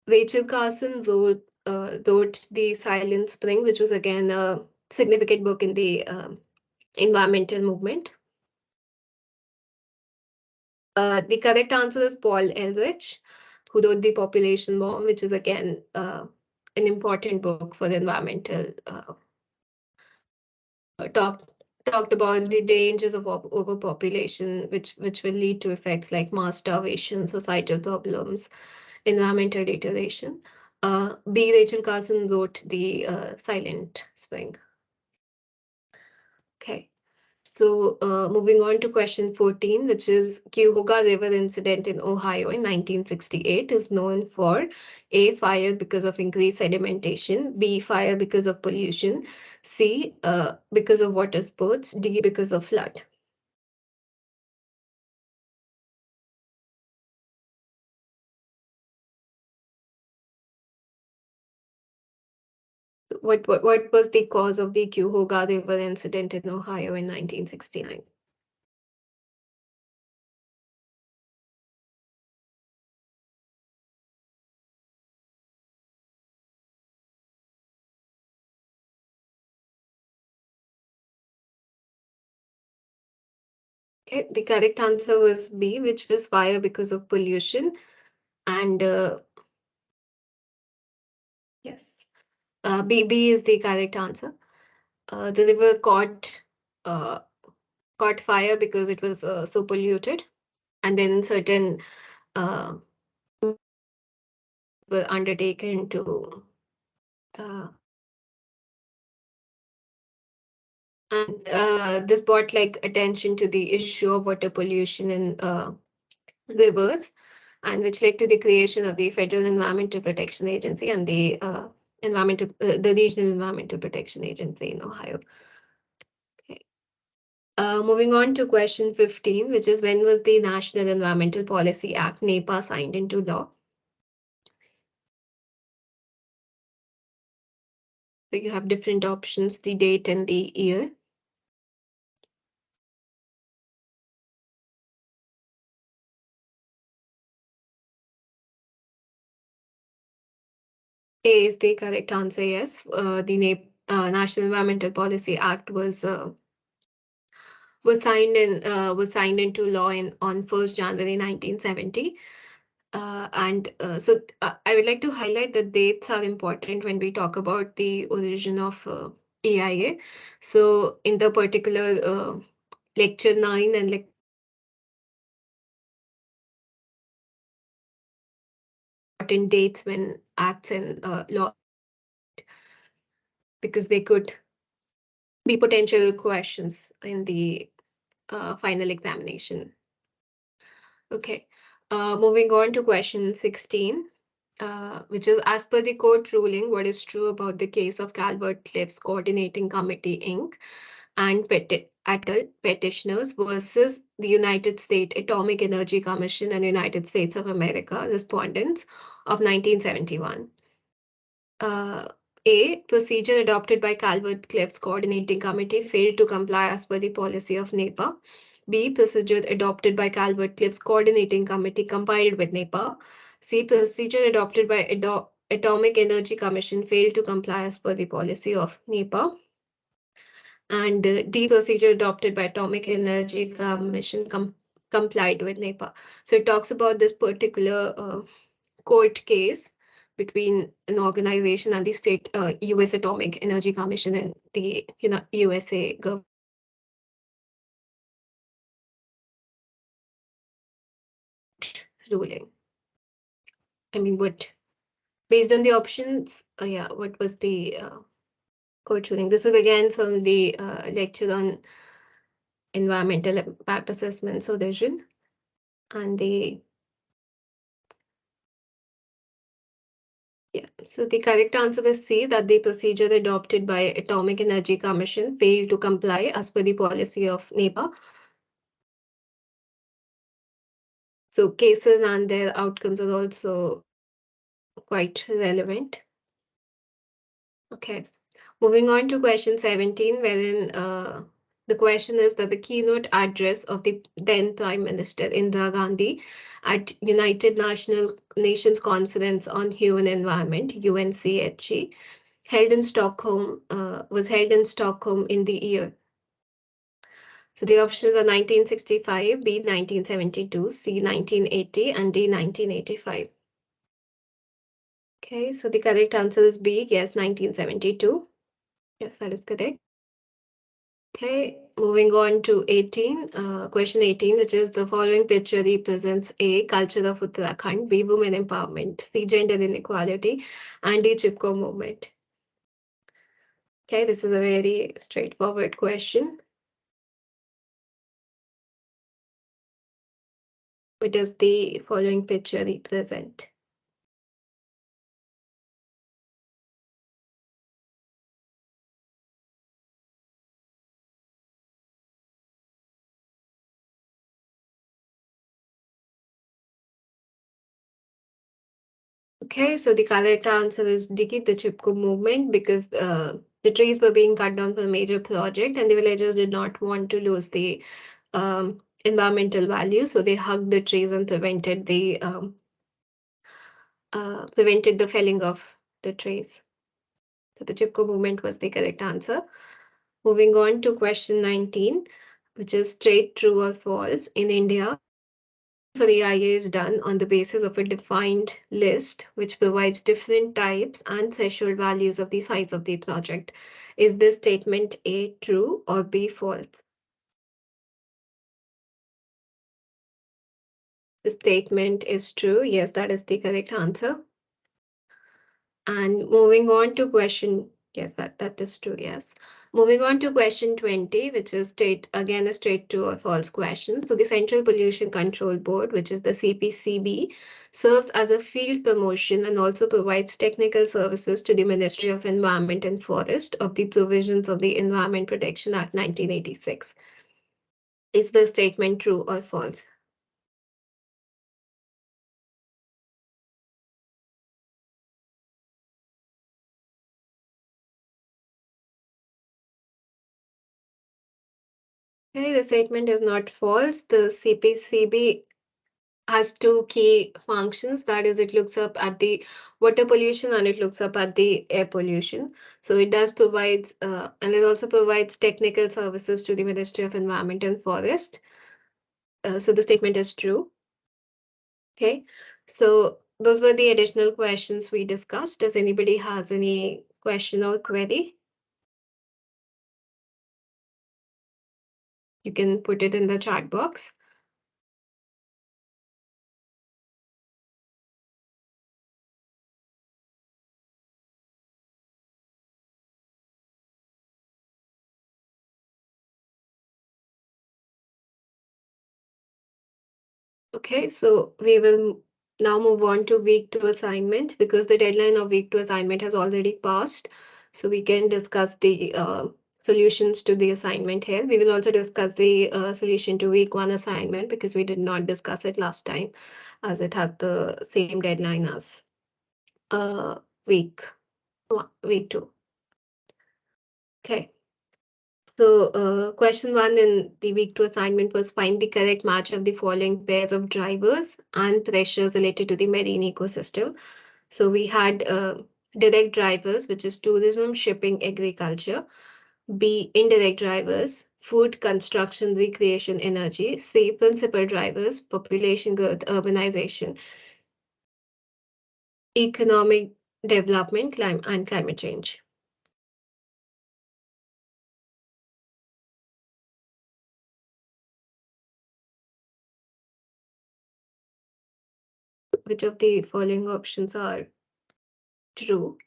Rachel Carson wrote The Silent Spring, which was again a significant book in the environmental movement. The correct answer is Paul Eldridge, who wrote The Population Bomb, which is again an important book for the environmental talk talked about the dangers of overpopulation, which will lead to effects like mass starvation, societal problems, environmental deterioration. B. Rachel Carson wrote The Silent Spring. Okay. So moving on to question 14, which is Cuyahoga River incident in Ohio in 1968 is known for A, fire because of increased sedimentation, B, fire because of pollution, C, because of water sports, D, because of flood. What was the cause of the Cuyahoga River incident in Ohio in 1969? Okay, the correct answer was B, which was fire because of pollution. And yes, B is the correct answer. The river uh, caught fire because it was so polluted, and then certain uh, were undertaken to uh, and this brought like attention to the issue of water pollution in rivers, and which led to the creation of the Federal Environmental Protection Agency and the Regional Environmental Protection Agency in Ohio. Okay. Moving on to question 15, which is when was the National Environmental Policy Act (NEPA) signed into law? So you have different options, the date and the year. A is the correct answer, yes. The National Environmental Policy Act was signed into law on 1st January 1970. I would like to highlight that dates are important when we talk about the origin of AIA. So in the particular lecture 9 and important dates when acts and law, because they could be potential questions in the final examination. Okay. Moving on to question 16, which is as per the court ruling, what is true about the case of Calvert Cliffs Coordinating Committee, Inc. and ATL petitioners versus the United States Atomic Energy Commission and United States of America respondents of 1971. Uh, A. Procedure adopted by Calvert Cliffs Coordinating Committee failed to comply as per the policy of NEPA. B. Procedure adopted by Calvert Cliffs Coordinating Committee complied with NEPA. C. Procedure adopted by Atomic Energy Commission failed to comply as per the policy of NEPA. And D. Procedure adopted by Atomic Energy Commission complied with NEPA. So it talks about this particular court case between an organization and the state U.S. Atomic Energy Commission and the USA government ruling. I mean, what based on the options? Yeah, what was the court ruling? This is again from the lecture on environmental impact assessment solution, and the yeah. So the correct answer is C, that the procedure adopted by Atomic Energy Commission failed to comply as per the policy of NEPA. So cases and their outcomes are also quite relevant. Okay, moving on to question 17, wherein the question is that the keynote address of the then Prime Minister Indira Gandhi at United Nations Conference on Human Environment, UNCHE, was held in Stockholm in the year. So the options are 1965, B 1972, C 1980, and D 1985. Okay, so the correct answer is B, yes, 1972. Yes, that is correct. Okay, moving on to 18, question 18, which is the following picture represents A, culture of Uttarakhand, B, women empowerment, C, gender inequality, and D, Chipko movement. Okay, this is a very straightforward question. What does the following picture represent? Okay, so the correct answer is D, the Chipko movement, because the trees were being cut down for a major project and the villagers did not want to lose the environmental value, so they hugged the trees and prevented the felling of the trees. So the Chipko movement was the correct answer. Moving on to question 19, which is straight, true or false. In India, for EIA is done on the basis of a defined list which provides different types and threshold values of the size of the project. Is this statement A true or B false? The statement is true. Yes, that is the correct answer. And moving on to question, yes, that is true, yes. Moving on to question 20, which is again a straight true or false question. So the Central Pollution Control Board, which is the CPCB, serves as a field promotion and also provides technical services to the Ministry of Environment and Forest of the provisions of the Environment Protection Act 1986. Is the statement true or false? Okay, the statement is not false. The CPCB has two key functions. That is, it looks up at the water pollution and it looks up at the air pollution. So it does provides, and it also provides technical services to the Ministry of Environment and Forest. So the statement is true. Okay. So those were the additional questions we discussed. Does anybody has any question or query? You can put it in the chat box. Okay, so we will now move on to week two assignment because the deadline of week two assignment has already passed. So we can discuss the solutions to the assignment here. We will also discuss the solution to week one assignment because we did not discuss it last time as it had the same deadline as uh, week week two. Okay. So, question one in the week two assignment was find the correct match of the following pairs of drivers and pressures related to the marine ecosystem. So, we had direct drivers, which is tourism, shipping, agriculture. B, indirect drivers, food, construction, recreation, energy. C, principal drivers, population growth, urbanization, economic development, and climate change. Which of the following options are true?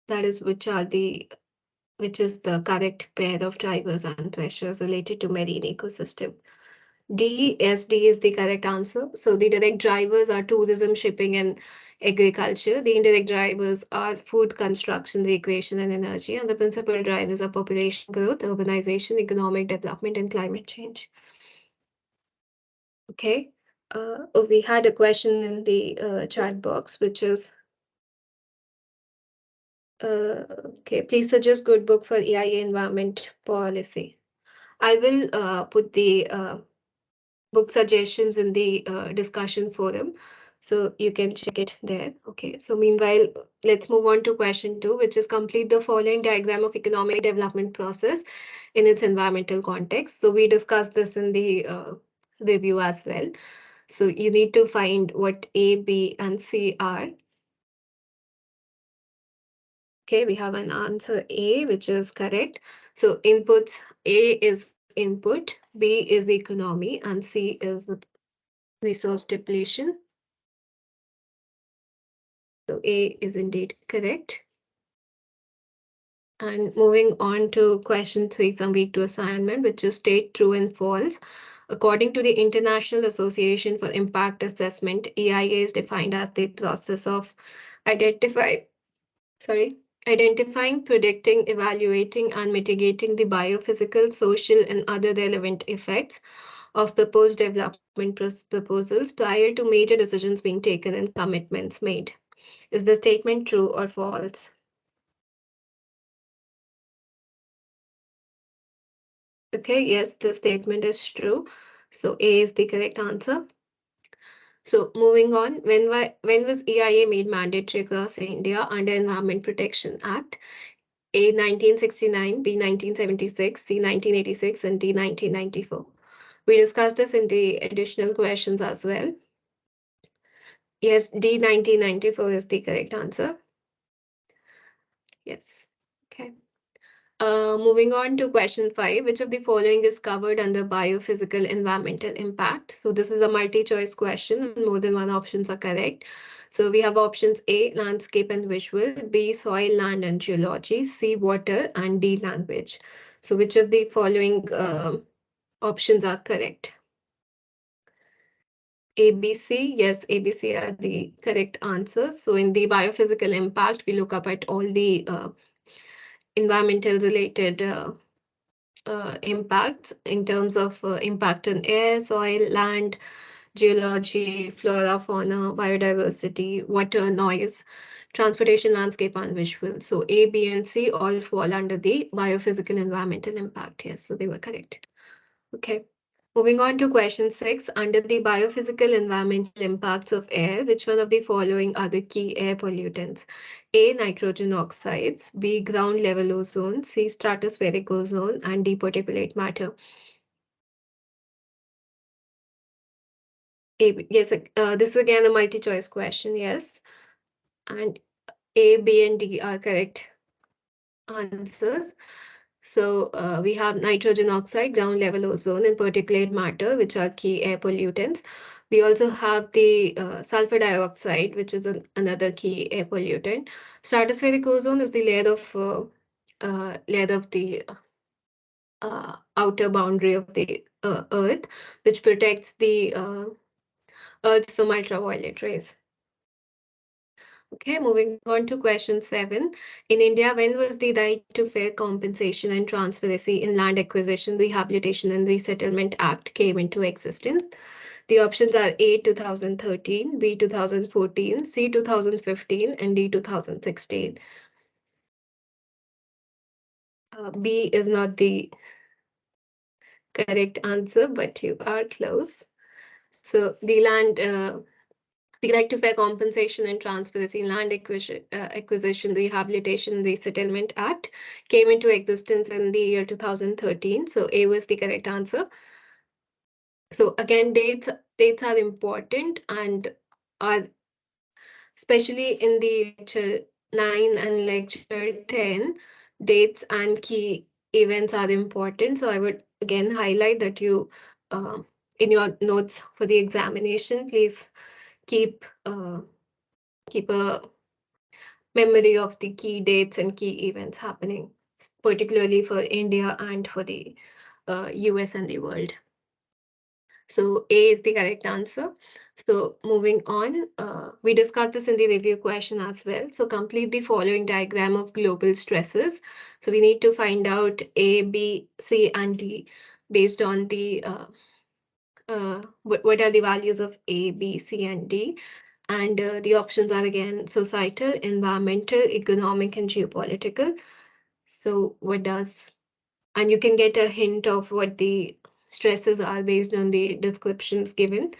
That is, which is the correct pair of drivers and pressures related to marine ecosystem. D, yes, D is the correct answer. So the direct drivers are tourism, shipping, and agriculture. The indirect drivers are food, construction, recreation, and energy. And the principal drivers are population growth, urbanization, economic development, and climate change. Okay. We had a question in the chat box, which is, okay, please suggest good book for EIA environment policy. I will put the book suggestions in the discussion forum. So you can check it there. Okay. So meanwhile, let's move on to question two, which is complete the following diagram of economic development process in its environmental context. So we discussed this in the review as well. So you need to find what A, B, and C are. Okay, we have an answer A, which is correct. So inputs, A is input, B is the economy, and C is the resource depletion. So A is indeed correct. And moving on to question three from week two assignment, which is state true and false. According to the International Association for Impact Assessment, EIA is defined as the process of identify, identifying, predicting, evaluating, and mitigating the biophysical, social, and other relevant effects of proposed development proposals prior to major decisions being taken and commitments made. Is the statement true or false? Okay, yes, the statement is true. So A is the correct answer. So moving on, when was EIA made mandatory across India under Environment Protection Act? A 1969, B 1976, C 1986, and D 1994. We discussed this in the additional questions as well. Yes, D 1994 is the correct answer. Yes. Okay. Moving on to question 5, which of the following is covered under biophysical environmental impact? So this is a multi-choice question and more than one options are correct. So we have options A, landscape and visual, B, soil, land and geology, C, water, and D, language. So which of the following options are correct? A, B, C. Yes, A, B, C are the correct answers. So in the biophysical impact, we look up at all the environmental related impacts in terms of impact on air, soil, land, geology, flora, fauna, biodiversity, water, noise, transportation, landscape, and visual. So A, B, and C all fall under the biophysical environmental impact. Yes, so they were correct. Okay. Moving on to question 6. Under the biophysical environmental impacts of air, which one of the following are the key air pollutants? A, nitrogen oxides, B, ground level ozone, C, stratospheric ozone, and D, particulate matter. A, yes, this is again a multi-choice question, yes. And A, B, and D are correct answers. So we have nitrogen oxide, ground level ozone, and particulate matter, which are key air pollutants. We also have the sulfur dioxide, which is another key air pollutant. Stratospheric ozone is the layer of the outer boundary of the Earth, which protects the Earth from ultraviolet rays. Okay, moving on to question 7. In India, when was the right to fair compensation and transparency in land acquisition, rehabilitation, and resettlement act came into existence? The options are A 2013, B 2014, C 2015, and D 2016. B is not the correct answer, but you are close. So the right to fair compensation and transparency in land acquisition, rehabilitation, and resettlement act came into existence in the year 2013. So A was the correct answer. So again, dates are important and are especially in the lecture 9 and lecture 10, dates and key events are important. So I would again highlight that you in your notes for the examination, please keep keep a memory of the key dates and key events happening, particularly for India and for the US and the world. So A is the correct answer. So moving on, we discussed this in the review question as well. So complete the following diagram of global stresses. So we need to find out A, B, C, and D based on the what are the values of A, B, C, and D. And the options are again societal, environmental, economic, and geopolitical. So what does, and you can get a hint of what the stresses are based on the descriptions given.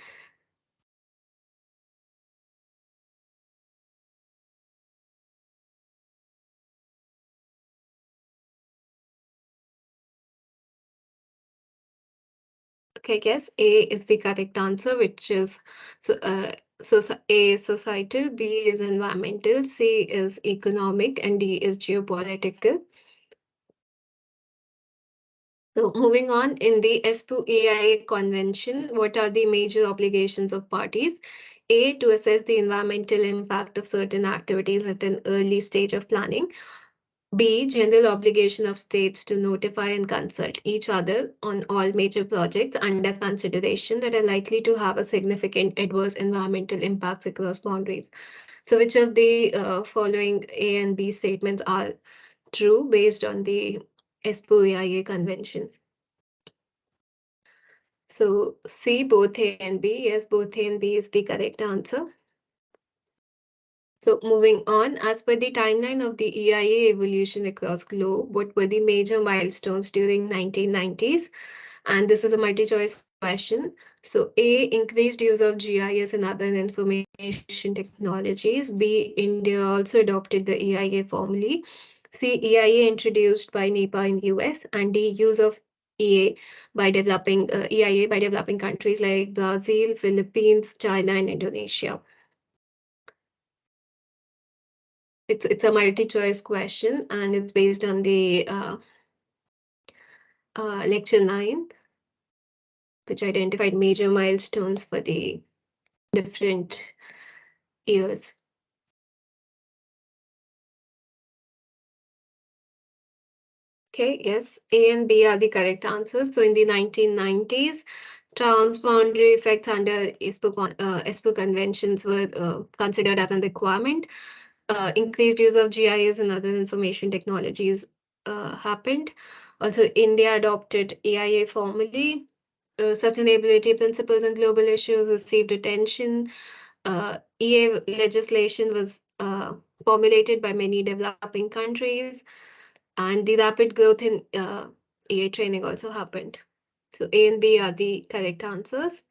Okay, yes, A is the correct answer, which is so A is societal, B is environmental, C is economic, and D is geopolitical. So moving on, in the ESPO-EIA Convention, what are the major obligations of parties? A, to assess the environmental impact of certain activities at an early stage of planning. B, general obligation of states to notify and consult each other on all major projects under consideration that are likely to have a significant adverse environmental impacts across boundaries. So which of the following A and B statements are true based on the ESPO-EIA Convention? So C, both A and B. Yes, both A and B is the correct answer. So moving on, as per the timeline of the EIA evolution across globe, what were the major milestones during 1990s? And this is a multi-choice question. So A, increased use of GIS and other information technologies. B, India also adopted the EIA formally. C, EIA introduced by NEPA in US. And D, use of EA by developing EIA by developing countries like Brazil, Philippines, China, and Indonesia. It's a multi-choice question, and it's based on the lecture 9, which identified major milestones for the different years. Okay, yes, A and B are the correct answers. So in the 1990s, transboundary effects under ESPO conventions were considered as a requirement. Increased use of GIS and other information technologies happened. Also, India adopted AIA formally. Sustainability principles and global issues received attention. EA legislation was formulated by many developing countries, and the rapid growth in EA training also happened. So A and B are the correct answers.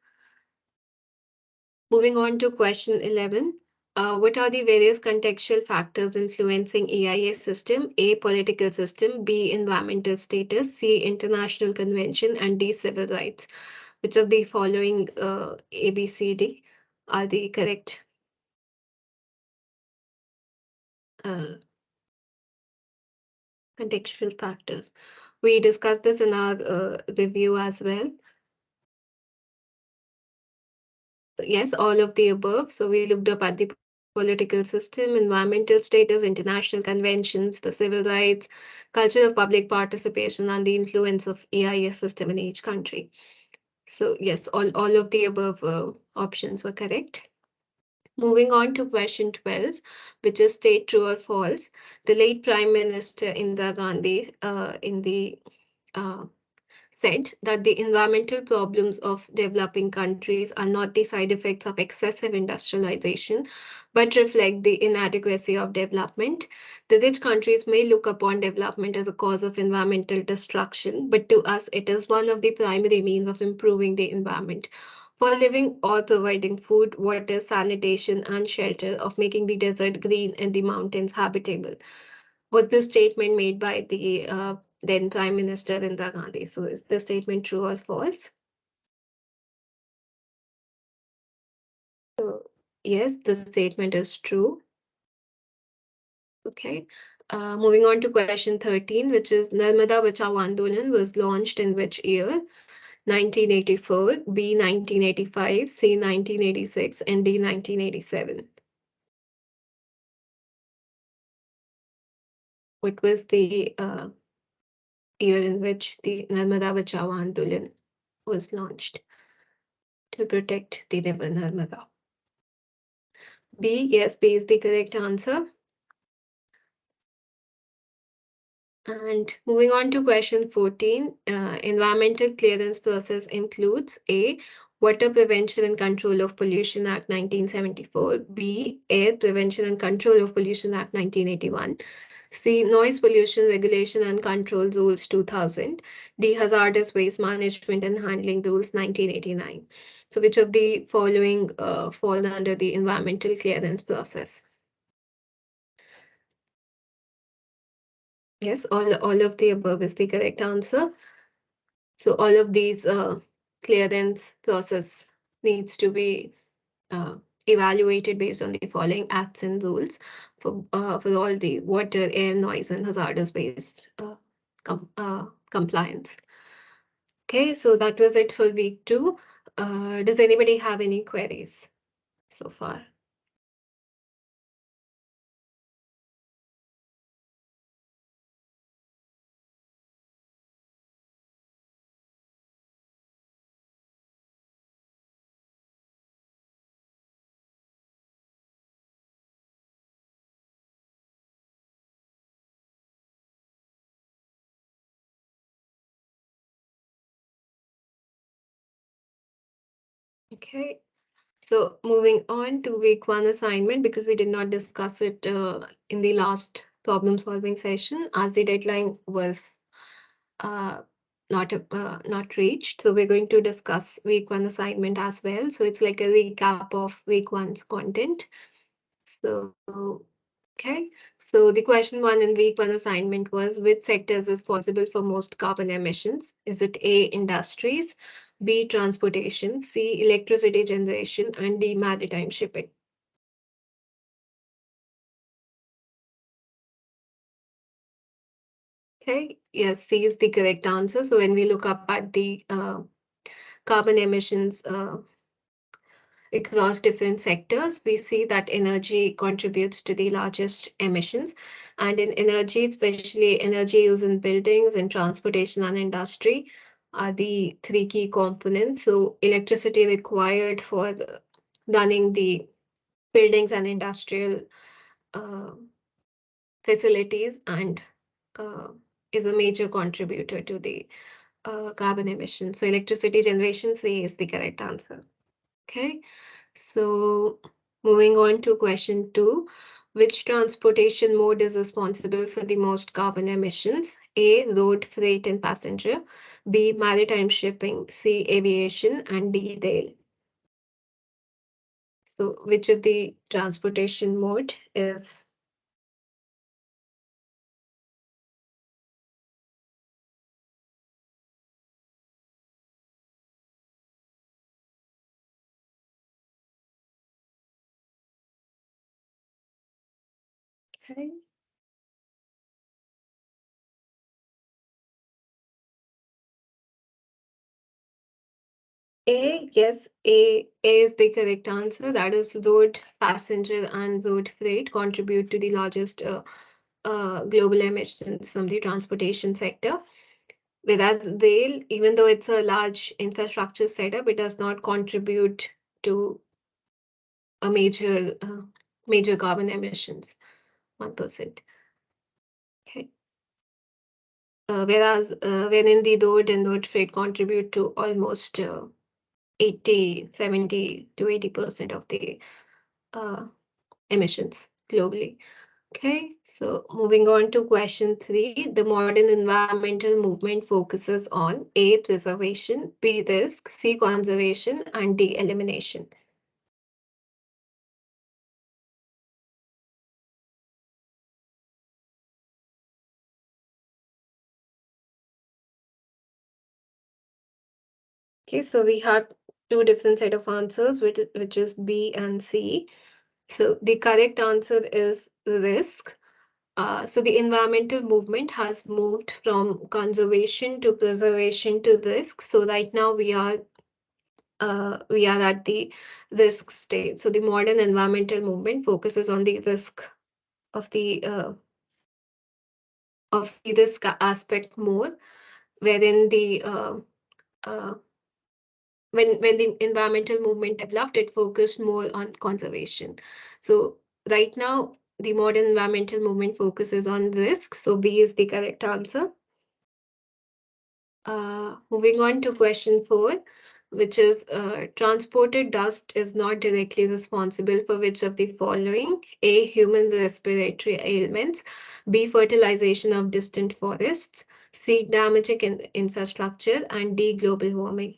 Moving on to question 11. What are the various contextual factors influencing EIA system? A, political system, B, environmental status, C, international convention, and D, civil rights. Which of the following A, B, C, D are the correct uh, contextual factors? We discussed this in our review as well. Yes, all of the above. So we looked up at the political system, environmental status, international conventions, the civil rights, culture of public participation, and the influence of EIS system in each country. So yes, all of the above options were correct. Moving on to question 12, which is state true or false. The late Prime Minister Indira Gandhi in the said that the environmental problems of developing countries are not the side effects of excessive industrialization, but reflect the inadequacy of development. The rich countries may look upon development as a cause of environmental destruction, but to us, it is one of the primary means of improving the environment. For living or providing food, water, sanitation, and shelter, of making the desert green and the mountains habitable, was this statement made by the then Prime Minister Indira Gandhi. So is the statement true or false? So yes, the statement is true. Okay. Moving on to question 13, which is Narmada Bachao Andolan was launched in which year? 1984, B 1985, C 1986, and D 1987. What was the year in which the Narmada Bachao Andolan was launched to protect the river Narmada? B, yes, B is the correct answer. And moving on to question 14, environmental clearance process includes A, Water Prevention and Control of Pollution Act 1974, B, Air Prevention and Control of Pollution Act 1981, C, Noise Pollution Regulation and Control Rules 2000, D, Hazardous Waste Management and Handling Rules 1989. So which of the following fall under the environmental clearance process? Yes, all of the above is the correct answer. So all of these clearance process needs to be evaluated based on the following acts and rules for all the water, air, noise, and hazardous waste compliance. Okay, so that was it for week 2. Does anybody have any queries so far? Okay, so moving on to week 1 assignment, because we did not discuss it in the last problem solving session as the deadline was uh, not reached. So we're going to discuss week 1 assignment as well. So it's like a recap of week 1's content. So Okay, so the question one in week one assignment was which sector is responsible for most carbon emissions? Is it A, industries, B, transportation, C, electricity generation, and D, maritime shipping? Okay, yes, C is the correct answer. So when we look up at the carbon emissions across different sectors, we see that energy contributes to the largest emissions. And in energy, especially energy used in buildings and transportation and industry, are the three key components. So, electricity required for running the buildings and industrial uh, facilities and uh, is a major contributor to the carbon emissions. So, electricity generation, C is the correct answer. Okay. So, moving on to question two, which transportation mode is responsible for the most carbon emissions? A, road, freight, and passenger. B, maritime shipping. C, aviation. And D, rail. So, which of the transportation mode is okay? A, yes, A is the correct answer. That is road, passenger, and road freight contribute to the largest global emissions from the transportation sector. Whereas rail, even though it's a large infrastructure setup, it does not contribute to a major carbon emissions, 1%. Okay. Whereas when in the road and road freight contribute to almost 80, 70 to 80% of the uh, emissions globally. Okay, so moving on to question three, the modern environmental movement focuses on A, preservation, B, risk, C, conservation, and D, elimination. Okay, so we have two different set of answers, which is B and C. So the correct answer is risk. So the environmental movement has moved from conservation to preservation to risk. So right now we are at the risk state. So the modern environmental movement focuses on the risk of the risk aspect more, wherein the uh, when the environmental movement developed, it focused more on conservation. So right now, the modern environmental movement focuses on risk. So B is the correct answer. Moving on to question four, which is transported dust is not directly responsible for which of the following? A, human respiratory ailments. B, fertilization of distant forests. C, damaging infrastructure. And D, global warming.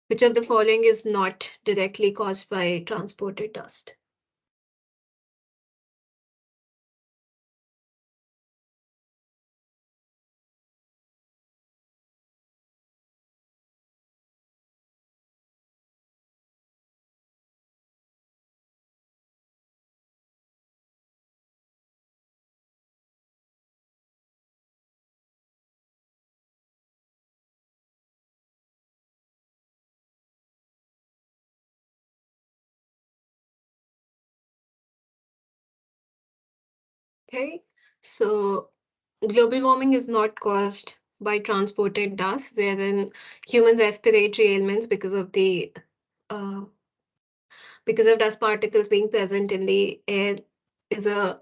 Which of the following is not directly caused by transported dust? Okay, so global warming is not caused by transported dust, wherein human respiratory ailments uh, because of dust particles being present in the air is a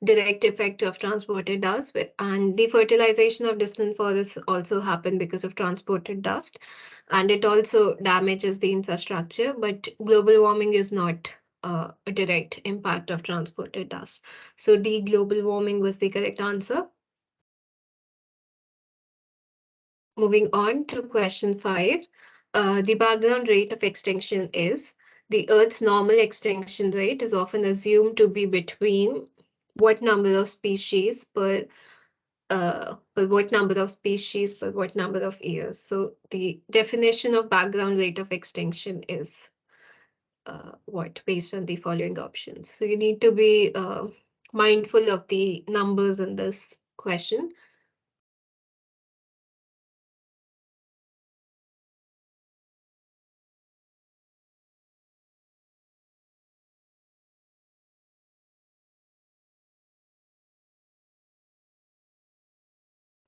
direct effect of transported dust. And the fertilization of distant forests also happen because of transported dust, and it also damages the infrastructure. But global warming is not a direct impact of transported dust. So D, global warming was the correct answer. Moving on to question five. The background rate of extinction is The Earth's normal extinction rate is often assumed to be between what number of species per what number of species per what number of years. So the definition of background rate of extinction is what based on the following options. So you need to be mindful of the numbers in this question.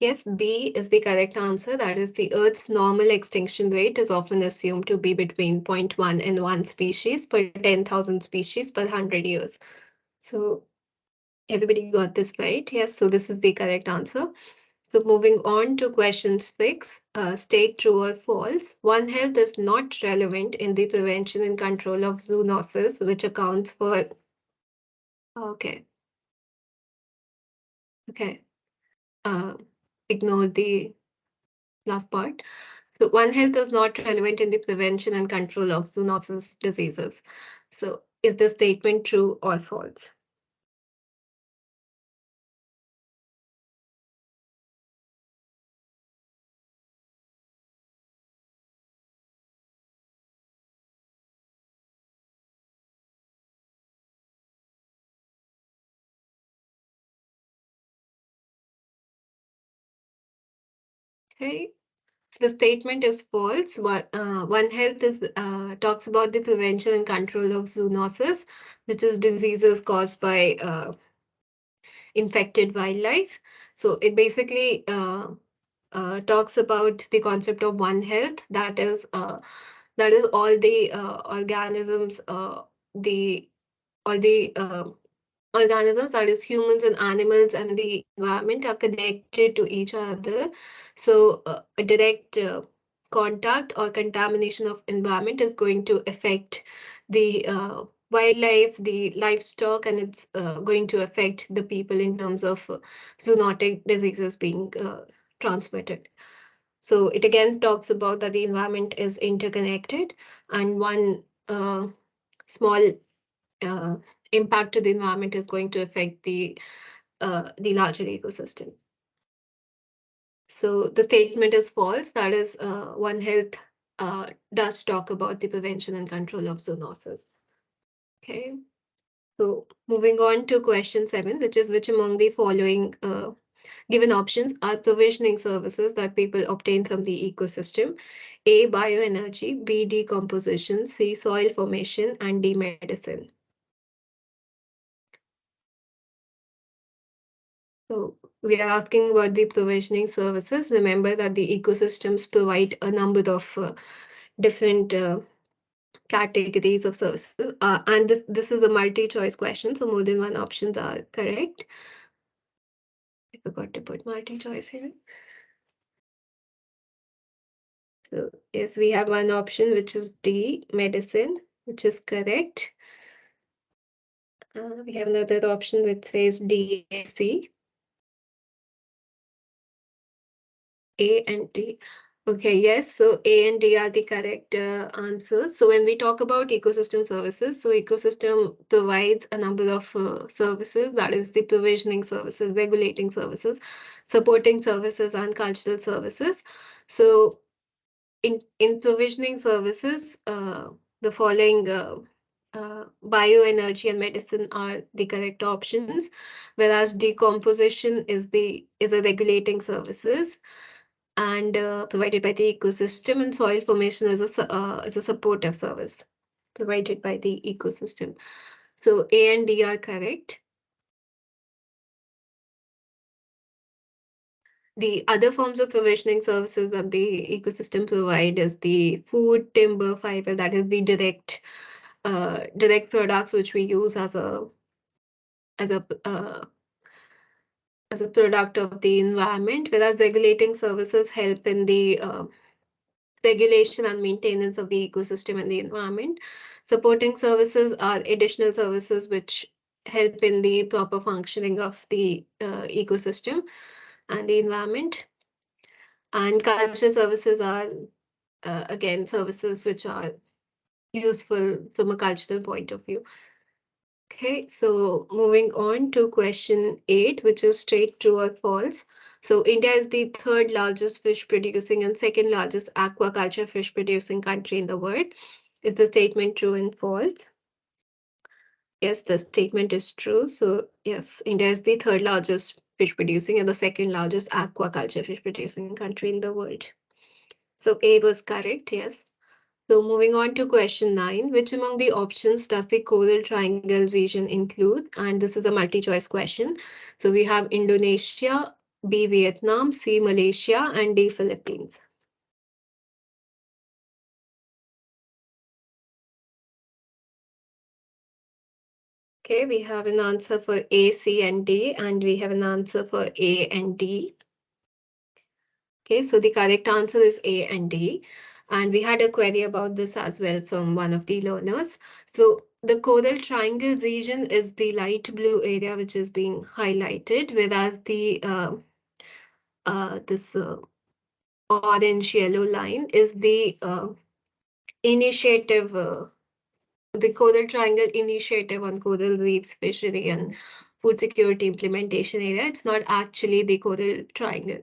Yes, B is the correct answer. That is, the Earth's normal extinction rate is often assumed to be between zero point 0.1 and 1 species per 10,000 species per 100 years. So everybody got this right? Yes, so this is the correct answer. So moving on to question 6, state true or false. One Health is not relevant in the prevention and control of zoonosis, which accounts for, okay, okay, uh, ignore the last part. So One Health is not relevant in the prevention and control of zoonosis diseases. So is the statement true or false? Okay. The statement is false. But One Health is talks about the prevention and control of zoonosis, which is diseases caused by infected wildlife. So it basically talks about the concept of One Health. That is all the organisms, the all the organisms, that is humans and animals and the environment, are connected to each other. So a direct contact or contamination of environment is going to affect the wildlife, the livestock, and it's going to affect the people in terms of zoonotic diseases being transmitted. So it again talks about that the environment is interconnected, and one small uh, impact to the environment is going to affect the larger ecosystem. So the statement is false. That is, One Health does talk about the prevention and control of zoonosis. Okay. So moving on to question 7, which is which among the following given options are provisioning services that people obtain from the ecosystem? A, bioenergy, B, decomposition, C, soil formation, and D, medicine. So we are asking about the provisioning services. Remember that the ecosystems provide a number of different categories of services. And this is a multi-choice question, so more than one options are correct. I forgot to put multi-choice here. So yes, we have one option, which is D, medicine, which is correct. We have another option which says D, C. A and D. Okay, yes. So A and D are the correct answers. So when we talk about ecosystem services, so ecosystem provides a number of services, that is the provisioning services, regulating services, supporting services, and cultural services. So in provisioning services, the following bioenergy and medicine are the correct options, whereas decomposition is a regulating services and provided by the ecosystem, and soil formation is a supportive service provided by the ecosystem. So A and D are correct. The other forms of provisioning services that the ecosystem provide is the food, timber, fiber, that is the direct products which we use as a uh, as a product of the environment, whereas regulating services help in the regulation and maintenance of the ecosystem and the environment. Supporting services are additional services which help in the proper functioning of the ecosystem and the environment. And cultural services are, again, services which are useful from a cultural point of view. Okay, so moving on to question 8, which is straight true or false. So India is the third largest fish producing and second largest aquaculture fish producing country in the world. Is the statement true and false? Yes, the statement is true. So yes, India is the third largest fish producing and the second largest aquaculture fish producing country in the world. So A was correct, yes. So moving on to question 9, which among the options does the Coral Triangle region include? And this is a multi-choice question. So we have Indonesia, B Vietnam, C Malaysia, and D Philippines. Okay, we have an answer for A, C, and D, and we have an answer for A and D. Okay, so the correct answer is A and D. And we had a query about this as well from one of the learners. So the Coral Triangle region is the light blue area which is being highlighted, whereas the this orange yellow line is initiative, the Coral Triangle Initiative on Coral Reefs Fishery and Food Security Implementation Area. It's not actually the Coral Triangle.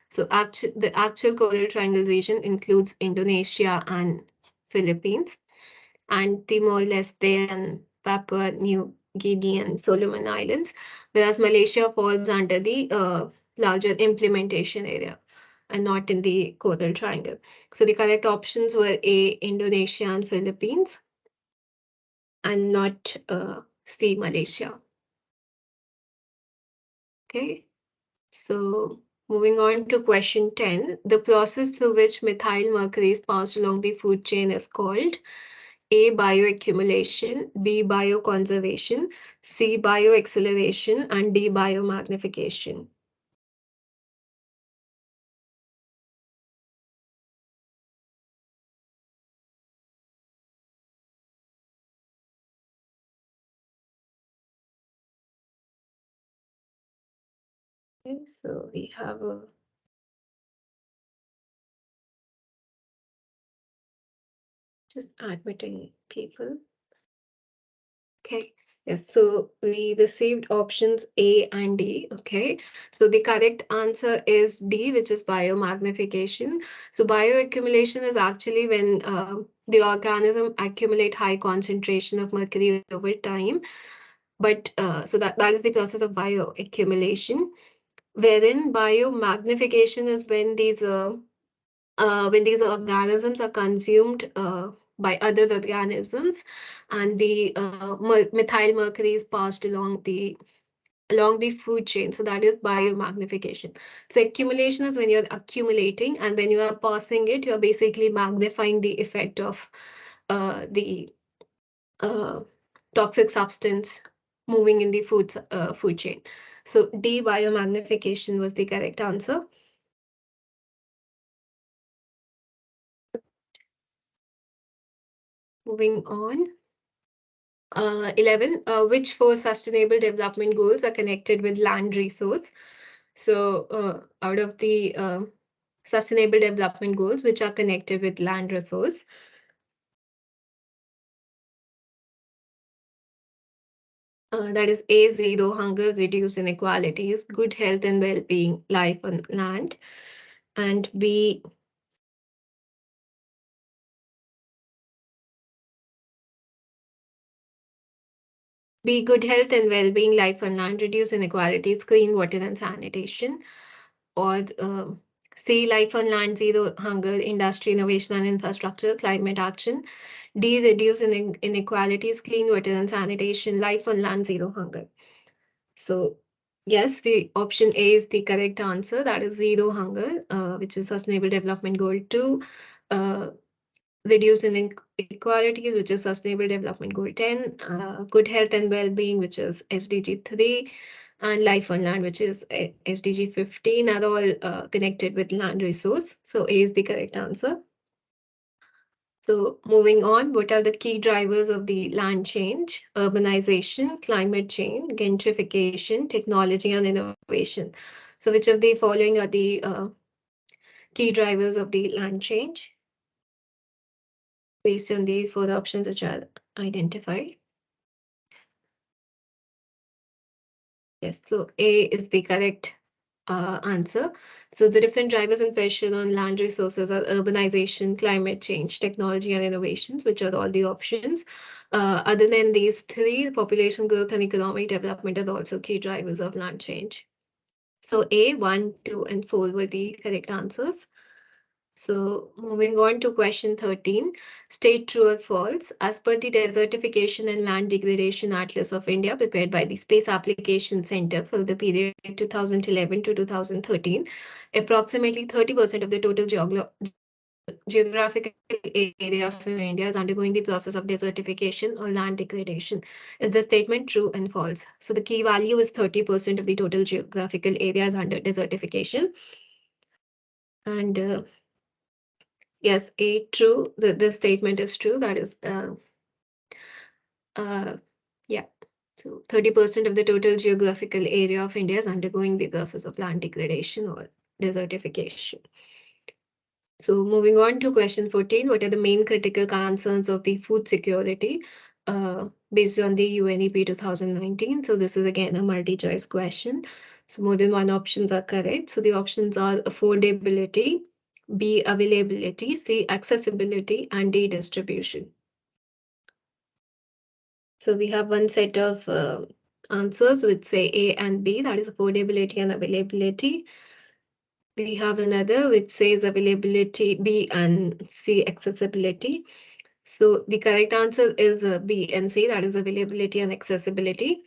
So the actual Coral Triangle region includes Indonesia and Philippines, and Timor-Leste and Papua New Guinea and Solomon Islands, whereas Malaysia falls under the larger implementation area and not in the Coral Triangle. So the correct options were A, Indonesia and Philippines, and not C, Malaysia. Okay. So moving on to question 10, the process through which methyl mercury is passed along the food chain is called A, bioaccumulation, B, bioconservation, C, bioacceleration, and D, biomagnification. Okay, so we have just admitting people. Okay. Yes, so we received options A and D. Okay, so the correct answer is D, which is biomagnification. So bioaccumulation is actually when the organism accumulate high concentration of mercury over time. But so that is the process of bioaccumulation, wherein biomagnification is when these organisms are consumed by other organisms, and the methyl mercury is passed along the food chain. So that is biomagnification. So accumulation is when you're accumulating, and when you are passing it, you're basically magnifying the effect of the uh, toxic substance moving in the food chain. So D, biomagnification was the correct answer. Moving on. 11, which four sustainable development goals are connected with land resource? So out of the sustainable development goals which are connected with land resource, that is A, zero hunger, reduce inequalities, good health and well-being, life on land, and B, good health and well-being, life on land, reduce inequalities, clean water and sanitation, or C, life on land, zero hunger, industry, innovation and infrastructure, climate action. D, reduce inequalities, clean water and sanitation, life on land, zero hunger. So yes, option A is the correct answer. That is zero hunger, which is Sustainable Development Goal 2. Reduce inequalities, which is Sustainable Development Goal 10. Good health and well-being, which is SDG 3. And life on land, which is SDG 15, are all connected with land resource. So A is the correct answer. So moving on, what are the key drivers of the land change? Urbanization, climate change, gentrification, technology, and innovation. So which of the following are the key drivers of the land change? based on the four options which are identified. Yes, so A is the correct answer. So the different drivers and pressure on land resources are urbanization, climate change, technology, and innovations, which are all the options. Other than these three, population growth and economic development are also key drivers of land change. So A, 1, 2, and 4 were the correct answers. So moving on to question 13, state true or false. As per the Desertification and Land Degradation Atlas of India prepared by the Space Application Center for the period 2011 to 2013, approximately 30% of the total geographical area of India is undergoing the process of desertification or land degradation. Is the statement true and false? So the key value is 30% of the total geographical area is under desertification. And yes, A, true. This statement is true. That is, uh, yeah. So 30% of the total geographical area of India is undergoing the process of land degradation or desertification. So moving on to question 14, what are the main critical concerns of the food security based on the UNEP 2019? So this is again a multi-choice question. So more than one options are correct. So the options are affordability, B, availability, C, accessibility, and D, distribution. So we have one set of answers which say A and B, that is affordability and availability. We have another which says availability, B and C, accessibility. So the correct answer is B and C, that is availability and accessibility.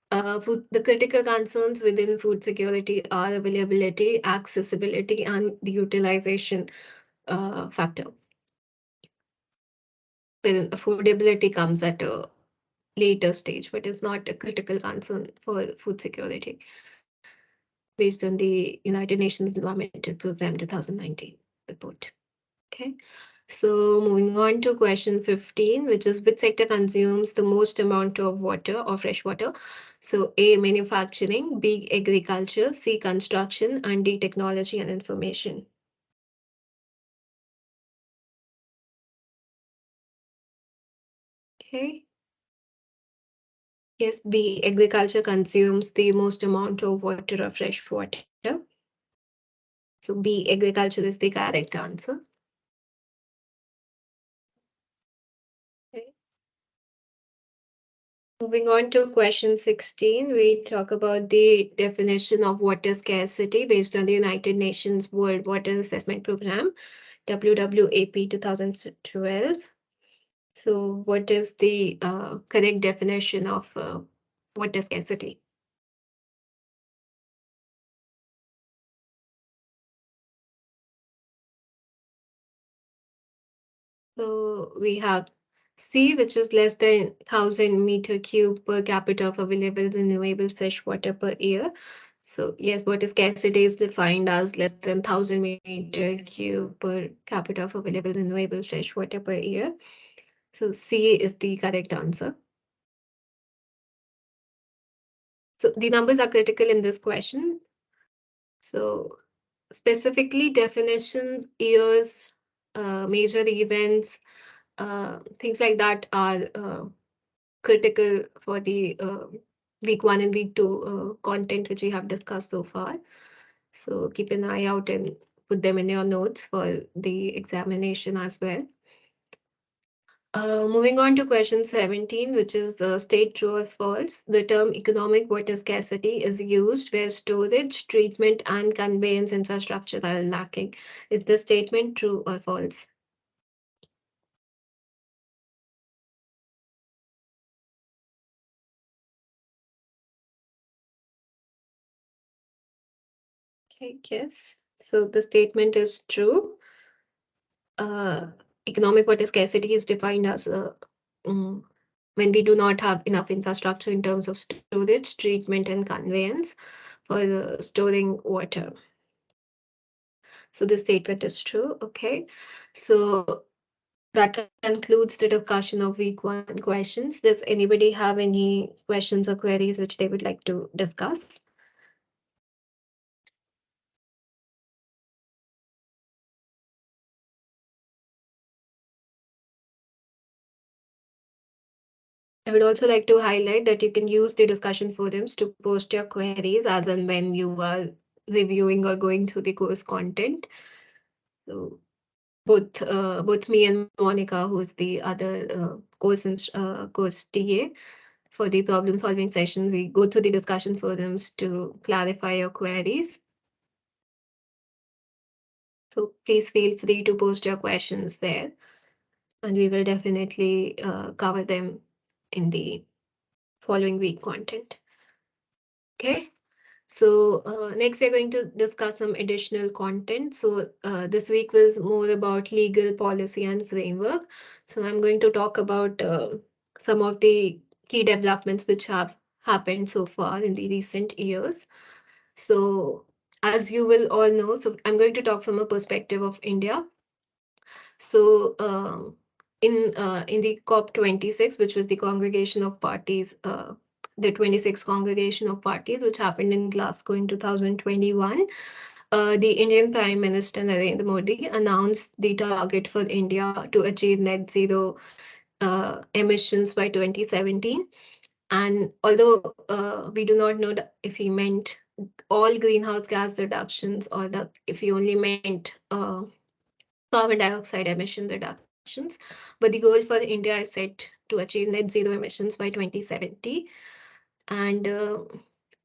The critical concerns within food security are availability, accessibility, and the utilization factor. Then affordability comes at a later stage, but it's not a critical concern for food security based on the United Nations Environmental Program 2019 report. Okay. So moving on to question 15, which is which sector consumes the most amount of water or fresh water? So A, manufacturing, B, agriculture, C, construction, and D, technology and information. Okay. Yes, B, agriculture consumes the most amount of water or fresh water. So B, agriculture is the correct answer. Okay. Moving on to question 16, we talk about the definition of water scarcity based on the United Nations World Water Assessment Program, WWAP 2012. So what is the correct definition of water scarcity? So we have C, which is less than 1,000 meter cube per capita of available renewable fresh water per year. So yes, water scarcity is defined as less than 1,000 meter cube per capita of available renewable fresh water per year. So C is the correct answer. So the numbers are critical in this question. So specifically definitions, years, major events, things like that are critical for the week 1 and week 2 content which we have discussed so far. So keep an eye out and put them in your notes for the examination as well. Moving on to question 17, which is the state true or false. The term economic water scarcity is used where storage, treatment, and conveyance infrastructure are lacking. Is the statement true or false? Okay, yes. So the statement is true. uh, Economic water scarcity is defined as mm, when we do not have enough infrastructure in terms of storage, treatment, and conveyance for storing water. So this statement is true. Okay. So that concludes the discussion of week 1 questions. Does anybody have any questions or queries which they would like to discuss? I would also like to highlight that you can use the discussion forums to post your queries as and when you are reviewing or going through the course content. So both me and Monica, who's the other course TA for the problem solving session, we go through the discussion forums to clarify your queries. So please feel free to post your questions there, and we will definitely cover them in the following week content. Okay. So next we're going to discuss some additional content. So this week was more about legal policy and framework. So I'm going to talk about some of the key developments which have happened so far in the recent years. So as you will all know, so I'm going to talk from a perspective of India. So in the COP26, which was the Congregation of Parties, the 26th Congregation of Parties, which happened in Glasgow in 2021, the Indian Prime Minister Narendra Modi announced the target for India to achieve net zero emissions by 2017. And although we do not know if he meant all greenhouse gas reductions or if he only meant carbon dioxide emission reductions. But the goal for India is set to achieve net zero emissions by 2070. And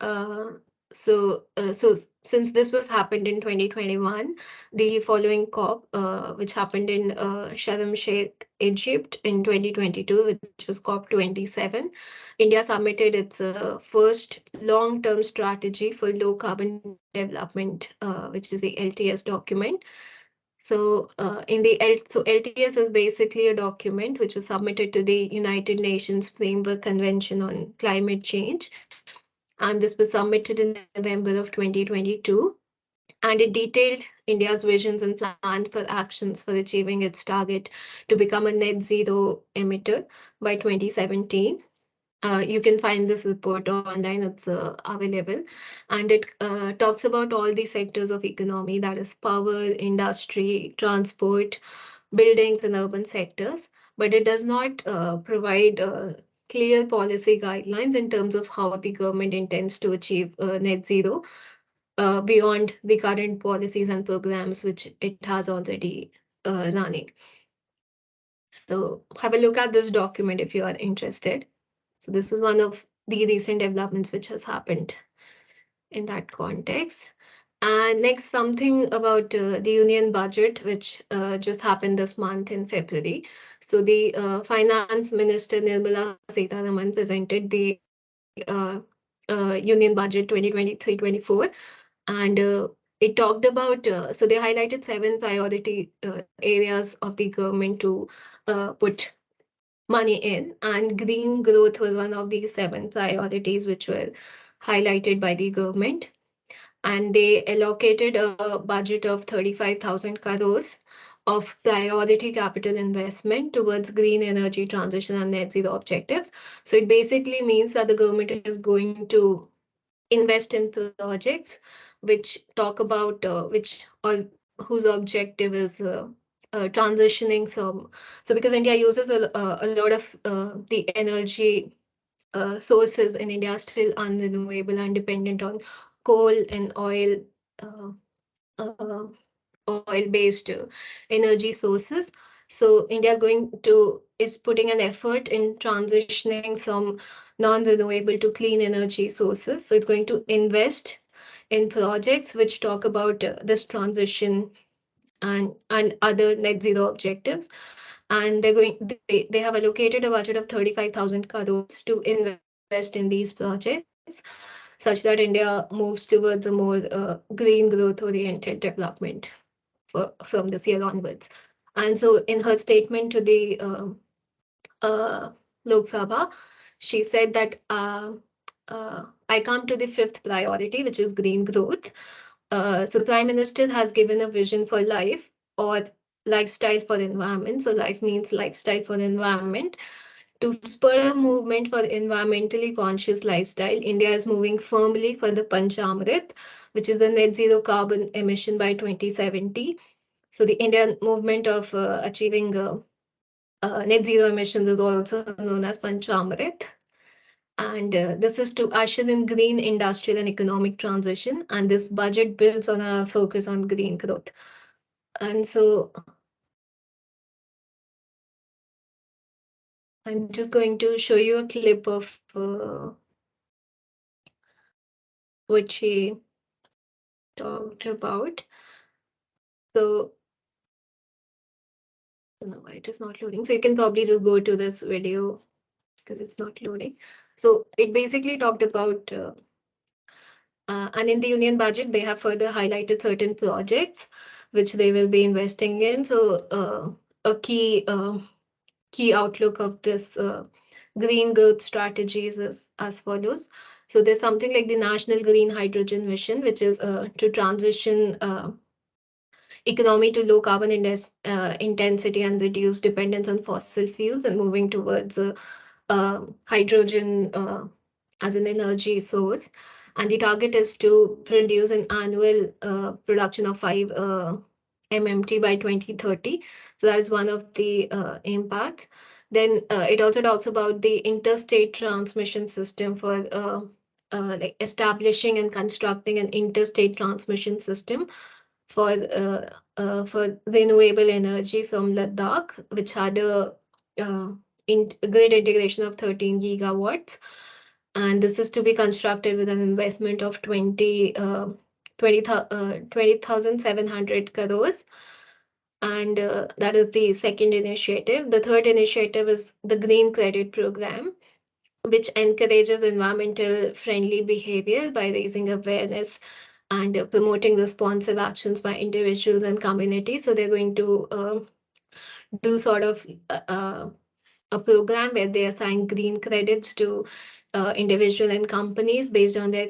uh, since this was happened in 2021, the following COP, which happened in Sharm Sheikh, Egypt in 2022, which was COP 27, India submitted its first long-term strategy for low carbon development, which is the LTS document. So, LTS is basically a document which was submitted to the United Nations Framework Convention on Climate Change, and this was submitted in November of 2022. And it detailed India's visions and plans for actions for achieving its target to become a net zero emitter by 2017. You can find this report online, it's available. And it talks about all the sectors of economy, that is power, industry, transport, buildings, and urban sectors. But it does not provide clear policy guidelines in terms of how the government intends to achieve net zero beyond the current policies and programs which it has already running. So have a look at this document if you are interested. So this is one of the recent developments which has happened in that context. And next, something about the union budget, which just happened this month in February. So the finance minister Nirmala Sitharaman presented the union budget 2023-24, and it talked about so they highlighted seven priority areas of the government to put money in, and green growth was one of these seven priorities which were highlighted by the government. And they allocated a budget of 35,000 crores of priority capital investment towards green energy transition and net zero objectives. So it basically means that the government is going to invest in projects which talk about which or whose objective is transitioning from, so because India uses a lot of the energy sources in India are still unrenewable and dependent on coal and uh, uh, oil-based energy sources. So India is putting an effort in transitioning from non-renewable to clean energy sources. So it's going to invest in projects which talk about this transition and other net zero objectives. And they have allocated a budget of 35,000 crores to invest in these projects such that India moves towards a more green growth oriented development from this year onwards. And so in her statement to the uh, Lok Sabha, she said that I come to the fifth priority, which is green growth. So the Prime Minister has given a vision for life or lifestyle for environment. So life means lifestyle for environment. To spur a movement for environmentally conscious lifestyle, India is moving firmly for the Panchamrit, which is the net zero carbon emission by 2070. So the Indian movement of achieving net zero emissions is also known as Panchamrit. And this is to usher in green industrial and economic transition. And this budget builds on a focus on green growth. And so I'm just going to show you a clip of what she talked about. So, I don't know why it is not loading. So you can probably just go to this video because it's not loading. So it basically talked about, and in the union budget, they have further highlighted certain projects which they will be investing in. So a key outlook of this green growth strategies is as follows. So there's something like the National Green Hydrogen Mission, which is to transition economy to low carbon intensity and reduce dependence on fossil fuels and moving towards hydrogen as an energy source. And the target is to produce an annual production of 5 MMT by 2030. So that is one of the impacts. Then it also talks about the interstate transmission system for like establishing and constructing an interstate transmission system for renewable energy from Ladakh, which had a grid integration of 13 gigawatts. And this is to be constructed with an investment of 20,700 crores. And that is the second initiative. The third initiative is the Green Credit Program, which encourages environmental friendly behavior by raising awareness and promoting responsive actions by individuals and communities. So they're going to do sort of a program where they assign green credits to individual and companies based on their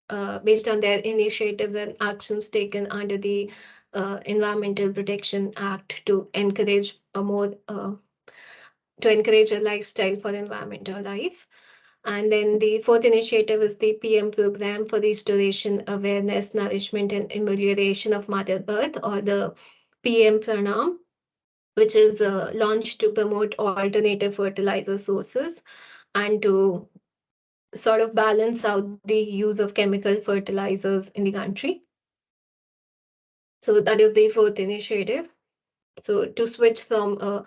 initiatives and actions taken under the Environmental Protection Act to encourage a lifestyle for environmental life. And then the fourth initiative is the PM program for restoration, awareness, nourishment, and amelioration of Mother Earth, or the PM Pranam, which is launched to promote alternative fertilizer sources and to sort of balance out the use of chemical fertilizers in the country. So that is the fourth initiative. So to switch from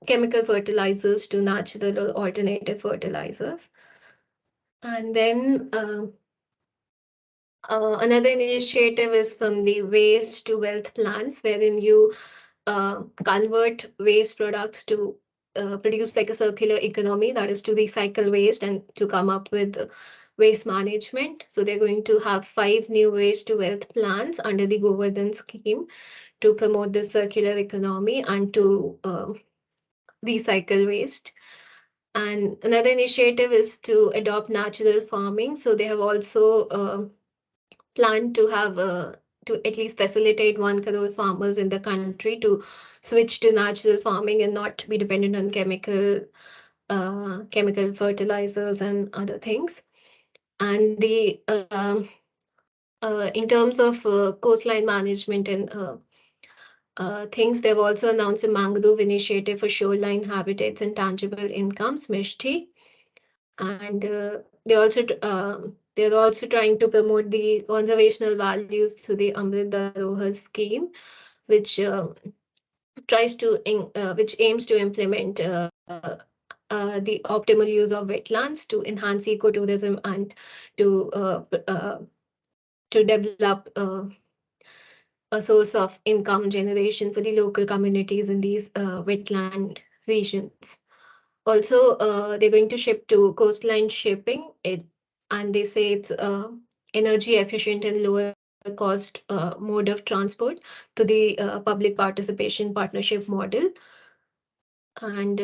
chemical fertilizers to natural or alternative fertilizers. And then another initiative is from the waste to wealth plans, wherein you convert waste products to produce like a circular economy, that is to recycle waste and to come up with waste management. So they're going to have 5 new waste to wealth plans under the Govardhan scheme to promote the circular economy and to recycle waste. And another initiative is to adopt natural farming. So they have also plan to have to at least facilitate 1 crore farmers in the country to switch to natural farming and not be dependent on chemical fertilizers and other things. And the in terms of coastline management and things, they've also announced a mangrove initiative for shoreline habitats and tangible incomes, Mishti. And they're also trying to promote the conservational values through the Amrit Dharohar scheme, which which aims to implement the optimal use of wetlands to enhance ecotourism and to uh, uh, to develop a source of income generation for the local communities in these wetland regions. Also, they're going to ship to coastline shipping, and they say it's energy efficient and lower cost mode of transport to the public participation partnership model. And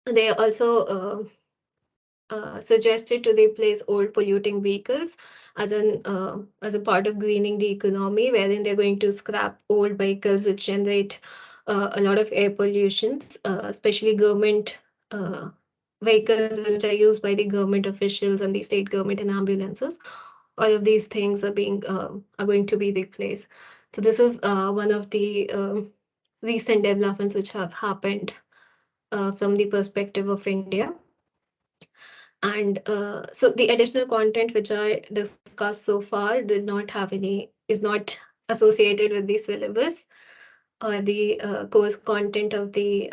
they also suggested to replace old polluting vehicles as a part of greening the economy, wherein they're going to scrap old vehicles which generate a lot of air pollutions, especially government vehicles which are used by the government officials and the state government and ambulances. All of these things are going to be replaced. So this is one of the recent developments which have happened from the perspective of India. And so the additional content which I discussed so far did not have any, is not associated with the syllabus or the course content of the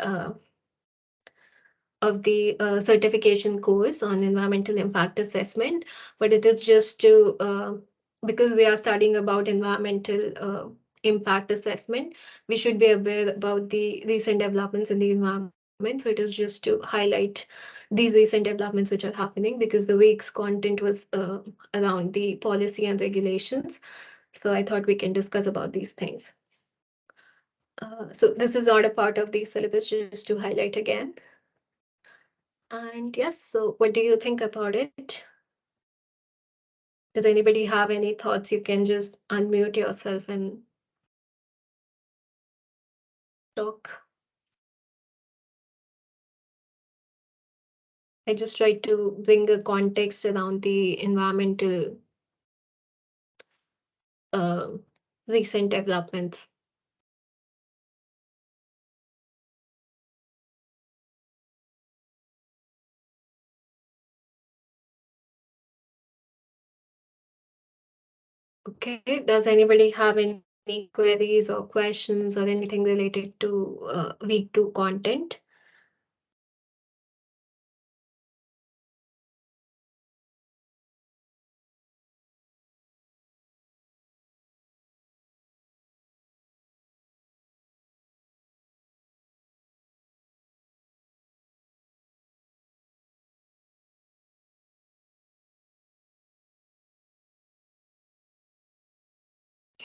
certification course on environmental impact assessment, but it is just to because we are studying about environmental impact assessment, we should be aware about the recent developments in the environment. So it is just to highlight these recent developments which are happening, because the week's content was around the policy and regulations. So I thought we can discuss about these things. So this is not a part of the syllabus, just to highlight again. And yes, so what do you think about it? Does anybody have any thoughts? You can just unmute yourself and talk. I just tried to bring a context around the environmental uh, recent developments. Okay, does anybody have any queries or questions or anything related to week 2 content?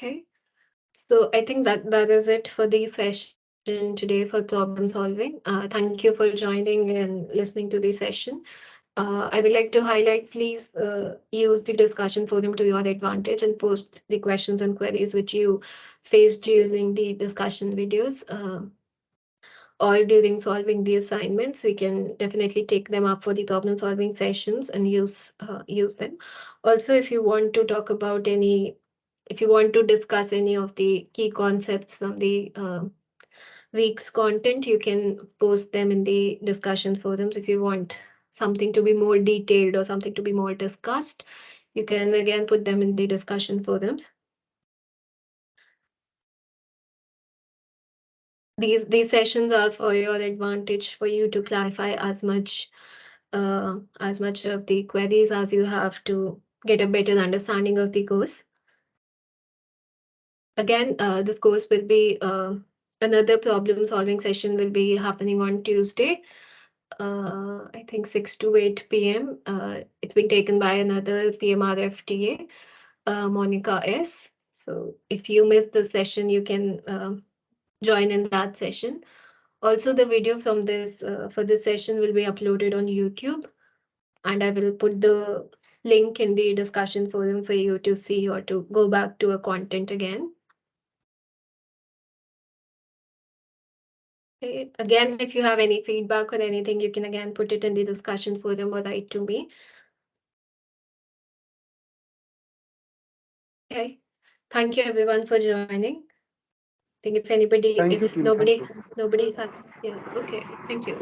Okay, so I think that is it for the session today for problem solving. Thank you for joining and listening to the session. I would like to highlight, please use the discussion forum to your advantage and post the questions and queries which you faced during the discussion videos or during solving the assignments. We can definitely take them up for the problem solving sessions and use them. Also, if you want to talk about any, if you want to discuss any of the key concepts from the week's content, you can post them in the discussion forums. If you want something to be more detailed or something to be more discussed, you can again put them in the discussion forums. These sessions are for your advantage, for you to clarify as much of the queries as you have to get a better understanding of the course. Again, this course will be another problem solving session will be happening on Tuesday, I think 6 to 8 p.m. It's being taken by another PMRFTA, Monica S. So if you missed the session, you can join in that session. Also, the video from this for this session will be uploaded on YouTube, and I will put the link in the discussion forum for you to see or to go back to a content again. Okay. Again, if you have any feedback or anything, you can again put it in the discussion forum or write to me. Okay. Thank you everyone for joining. I think if anybody, Thank you, if team. Thank you. nobody has, yeah, okay. Thank you.